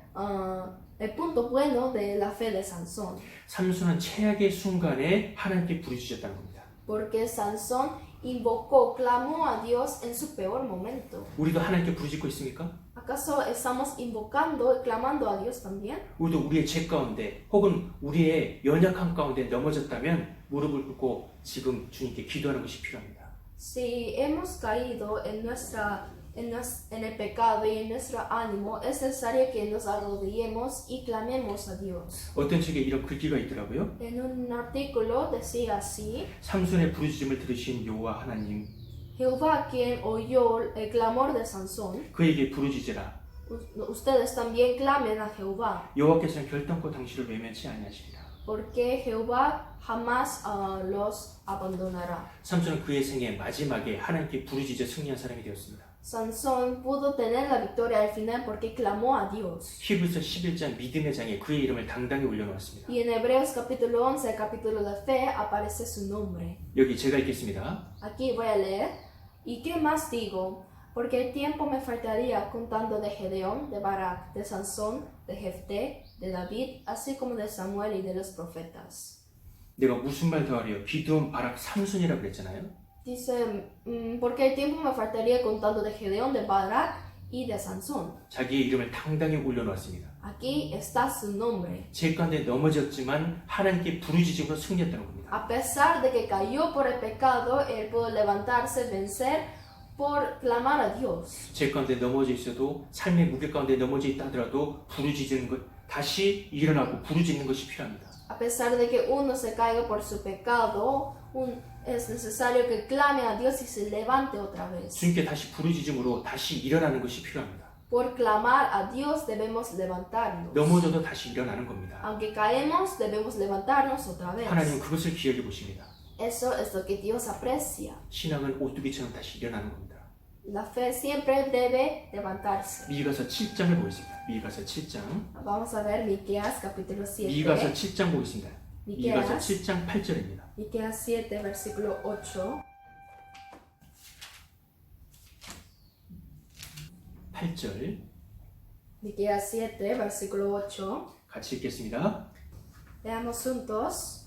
el punto bueno de la fe de Sansón. 삼손은 최악의 순간에 하나님께 부르짖었다는 겁니다. Porque Sansón invocó, clamó a Dios en su peor momento. 우리도 하나님께 부르짖고 있습니까? ¿Acaso estamos invocando y clamando a Dios también? 우리도 우리의 죄 가운데 혹은 우리의 연약함 가운데 넘어졌다면 무릎을 꿇고 지금 주님께 기도하는 것이 필요합니다. Si hemos caído en el pecado y en nuestro ánimo, es necesario que nos arrodillemos y clamemos a Dios. 어떤 책에 이런 글귀가 있더라고요. En un artículo decía así: 삼손의 부르짖음을 들으신 여호와 하나님, Jehová, quien oyó el clamor de Sansón, 그에게 부르짖으라. ustedes también clamen a Jehová, 여호와께서는 결단코 당신을 외면치 아니하시리라. porque Jehová jamás los abandonará. 삼손은 그의 생애 마지막에 하나님께 부르짖어 승리한 사람이 되었습니다. Sansón pudo tener la victoria al final porque clamó a Dios. 히브리서 11장 믿음의 장에 그의 이름을 당당히 올려놓았습니다. Y en Hebreos capítulo 11, el capítulo de fe, aparece su nombre. 여기 제가 읽겠습니다. Aquí voy a leer: ¿Y qué más digo? Porque el tiempo me faltaría contando de Gedeón, de Barak, de Sansón, de Jefté, de David, así como de Samuel y de los profetas. 내가 무슨 말 더 하려? 기드온, 바락, 삼손이라고 그랬잖아요. Dice, porque el tiempo me faltaría contando de Gedeón, de Barak y de Sansón. 자기의 이름을 당당히 올려놓았습니다. Aquí está su nombre. 죄 가운데 넘어졌지만 하나님께 부르짖음으로 승리했다는 겁니다. A pesar de que cayó por el pecado, él pudo levantarse, vencer por clamar a Dios. 죄 가운데 넘어져 있어도 삶의 무게 가운데 넘어져 있다 하더라도 부르짖는 것, 다시 일어나고 부르짖는 것이 필요합니다. A pesar de que uno se caiga por su pecado, es necesario que clame a Dios y se levante otra vez. 주님께 다시 부르짖음으로 다시 일어나는 것이 필요합니다. Por clamar a Dios debemos levantarnos. 넘어져도 다시 일어나는 겁니다. Aunque caemos, debemos levantarnos otra vez. 하나님은 그것을 귀하게 보십니다. Eso es lo que Dios aprecia. 신앙은 오뚜기처럼 다시 일어나는 겁니다. La fe siempre debe levantarse. 미가서 7장을 보겠습니다. 미가서 7장. Vamos a ver Miqueas capítulo 7. 미가서 7장 보겠습니다. 미가서 Miqueas, 7장 8절입니다. Miqueas 7, versículo 8. 8절 Miqueas 7, versículo 8. 같이 읽겠습니다. Veamos juntos.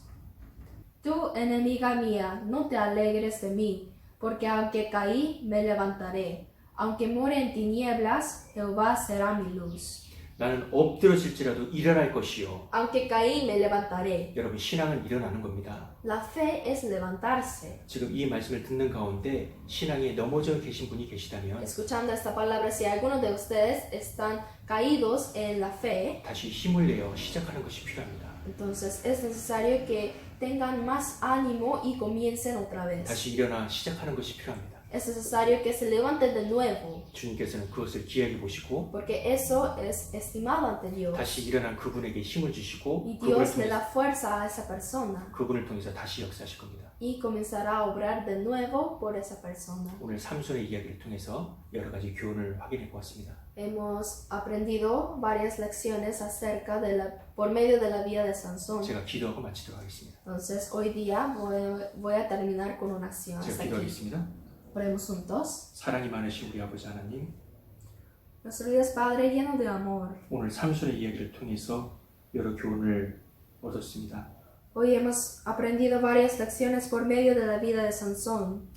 Tú, enemiga mía, no te alegres de mí, porque aunque caí, me levantaré. Aunque more en tinieblas, Jehová será mi luz. 나는 엎드러질지라도 일어날 것이요. Aunque caí, me levantaré. 여러분, 신앙은 일어나는 겁니다. La fe es levantarse. 지금 이 말씀을 듣는 가운데 신앙에 넘어져 계신 분이 계시다면 Escuchando esta palabra, si algunos de ustedes están caídos en la fe, 다시 힘을 내어 시작하는 것이 필요합니다. entonces es necesario que tengan más ánimo y comiencen otra vez. 다시 일어나 시작하는 것이 필요합니다. Es necesario que se levanten de nuevo, 주님께서는 그것을 귀하게 보시고 porque eso es estimado ante Dios. 다시 일어난 그분에게 힘을 주시고 Y 그분을 Dios le da 통해서, fuerza a esa persona 그분을 통해서 다시 역사하실 겁니다. y comenzará a obrar de nuevo por esa persona. 오늘 삼손의 이야기를 통해서 여러 가지 교훈을 확인해 보았습니다. Hemos aprendido varias lecciones acerca por medio de la vida de Sansón. 제가 기도하고 마치도록 하겠습니다. Entonces hoy día voy a terminar con una acción. 제가 Hasta aquí. 기도하겠습니다. Oremos juntos. 사랑이 많으신 우리 아버지 하나님, Nuestro Dios Padre lleno de amor. 오늘 삼손의 이야기를 통해서 여러 교훈을 얻었습니다. Hoy hemos aprendido varias lecciones por medio de la vida de Sansón.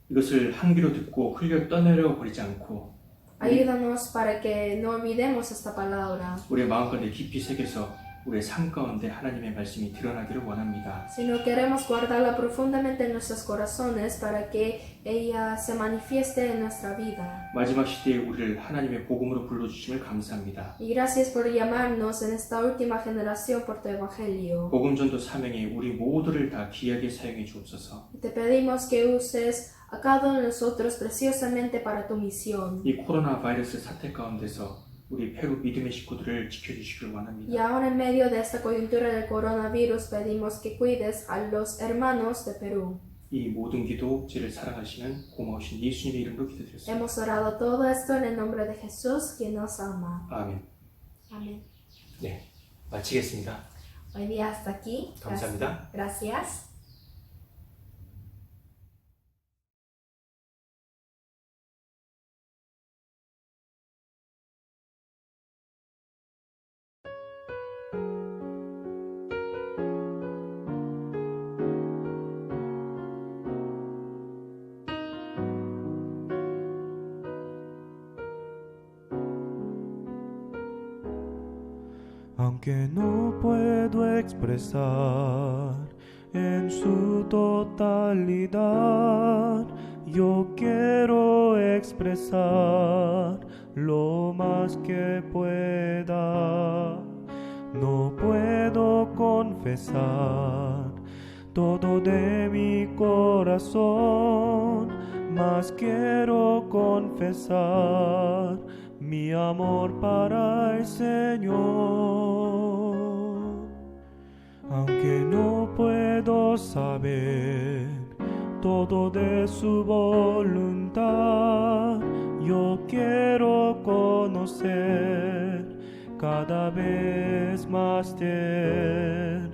이것을 한 귀로 듣고 흘려 떠내려 버리지 않고 Ayúdanos para que no olvidemos esta palabra, 우리의 마음 가운데 깊이 새겨서 우리의 삶 가운데 하나님의 말씀이 드러나기를 원합니다. sino queremos guardarla profundamente en nuestros corazones para que ella se manifieste en nuestra vida. 마지막 시대에 우리를 하나님의 복음으로 불러주심을 감사합니다. Y gracias por llamarnos en esta última generación por tu evangelio. 복음 전도 사명에 우리 모두를 다 귀하게 사용해 주옵소서. Y te pedimos que uses a cada uno de nosotros preciosamente para tu misión. 이 코로나 바이러스 사태 가운데서 우리 페루 믿음의 식구들을 지켜주시길 Y 원합니다. ahora en medio de esta coyuntura del coronavirus pedimos que cuides a los hermanos de Perú. 이 모든 기도 죄를 사랑하시는 고마우신 예수님의 이름으로 기도드렸습니다. Hemos orado todo esto en el nombre de Jesús, quien nos ama. 아멘. Amén. 네, 마치겠습니다. Hoy día hasta aquí. 감사합니다. Gracias. Aunque no puedo expresar en su totalidad, yo quiero expresar lo más que pueda. No puedo confesar todo de mi corazón, mas quiero confesar mi amor para el Señor. Aunque no puedo saber todo de su voluntad, yo quiero conocer cada vez más de Él.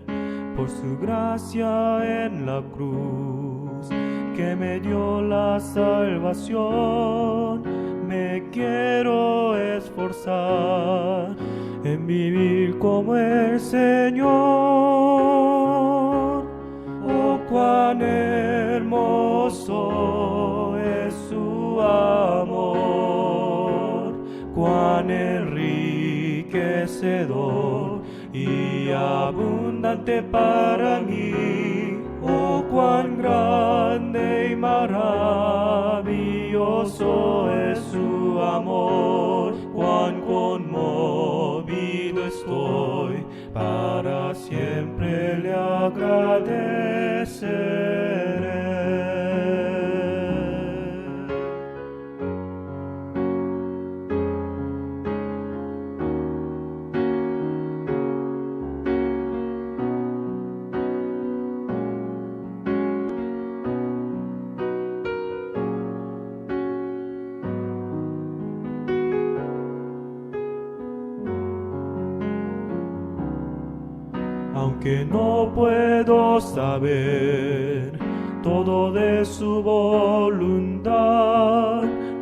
Por su gracia en la cruz, que me dio la salvación, me quiero esforzar en vivir como el Señor. Oh, cuán hermoso es su amor, cuán enriquecedor y abundante para mí. Oh, cuán grande y maravilloso es su amor, cuán conmovido estoy, para siempre le agradeceré. aunque no puedo saber todo de su voluntad,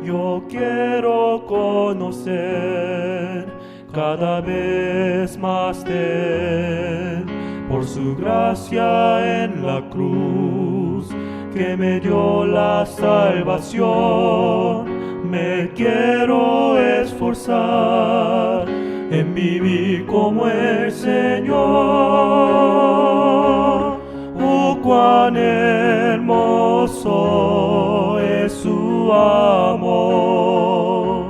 yo quiero conocer cada vez más de él, por su gracia en la cruz, que me dio la salvación. Me quiero esforzar en vivir como el Señor. Oh, cuán hermoso es su amor,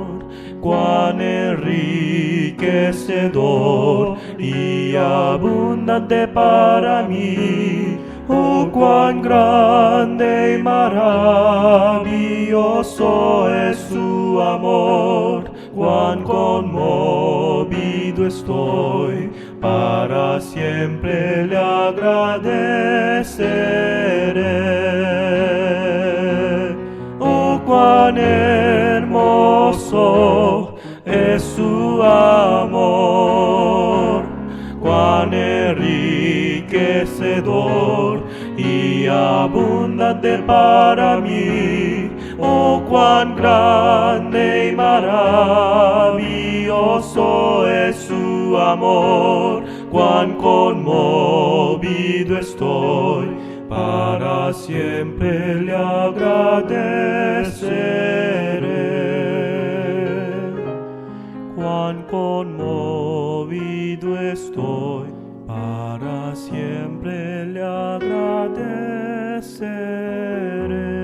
cuán enriquecedor y abundante para mí. Oh, cuán grande y maravilloso es su amor, cuán conmovido estoy, para siempre le agradeceré. Oh, cuán hermoso es su amor, cuán enriquecedor y abundante para mí. Oh, cuán grande y maravilloso es su amor, cuán conmovido estoy, para siempre le agradeceré. Cuán conmovido estoy, para siempre le agradeceré.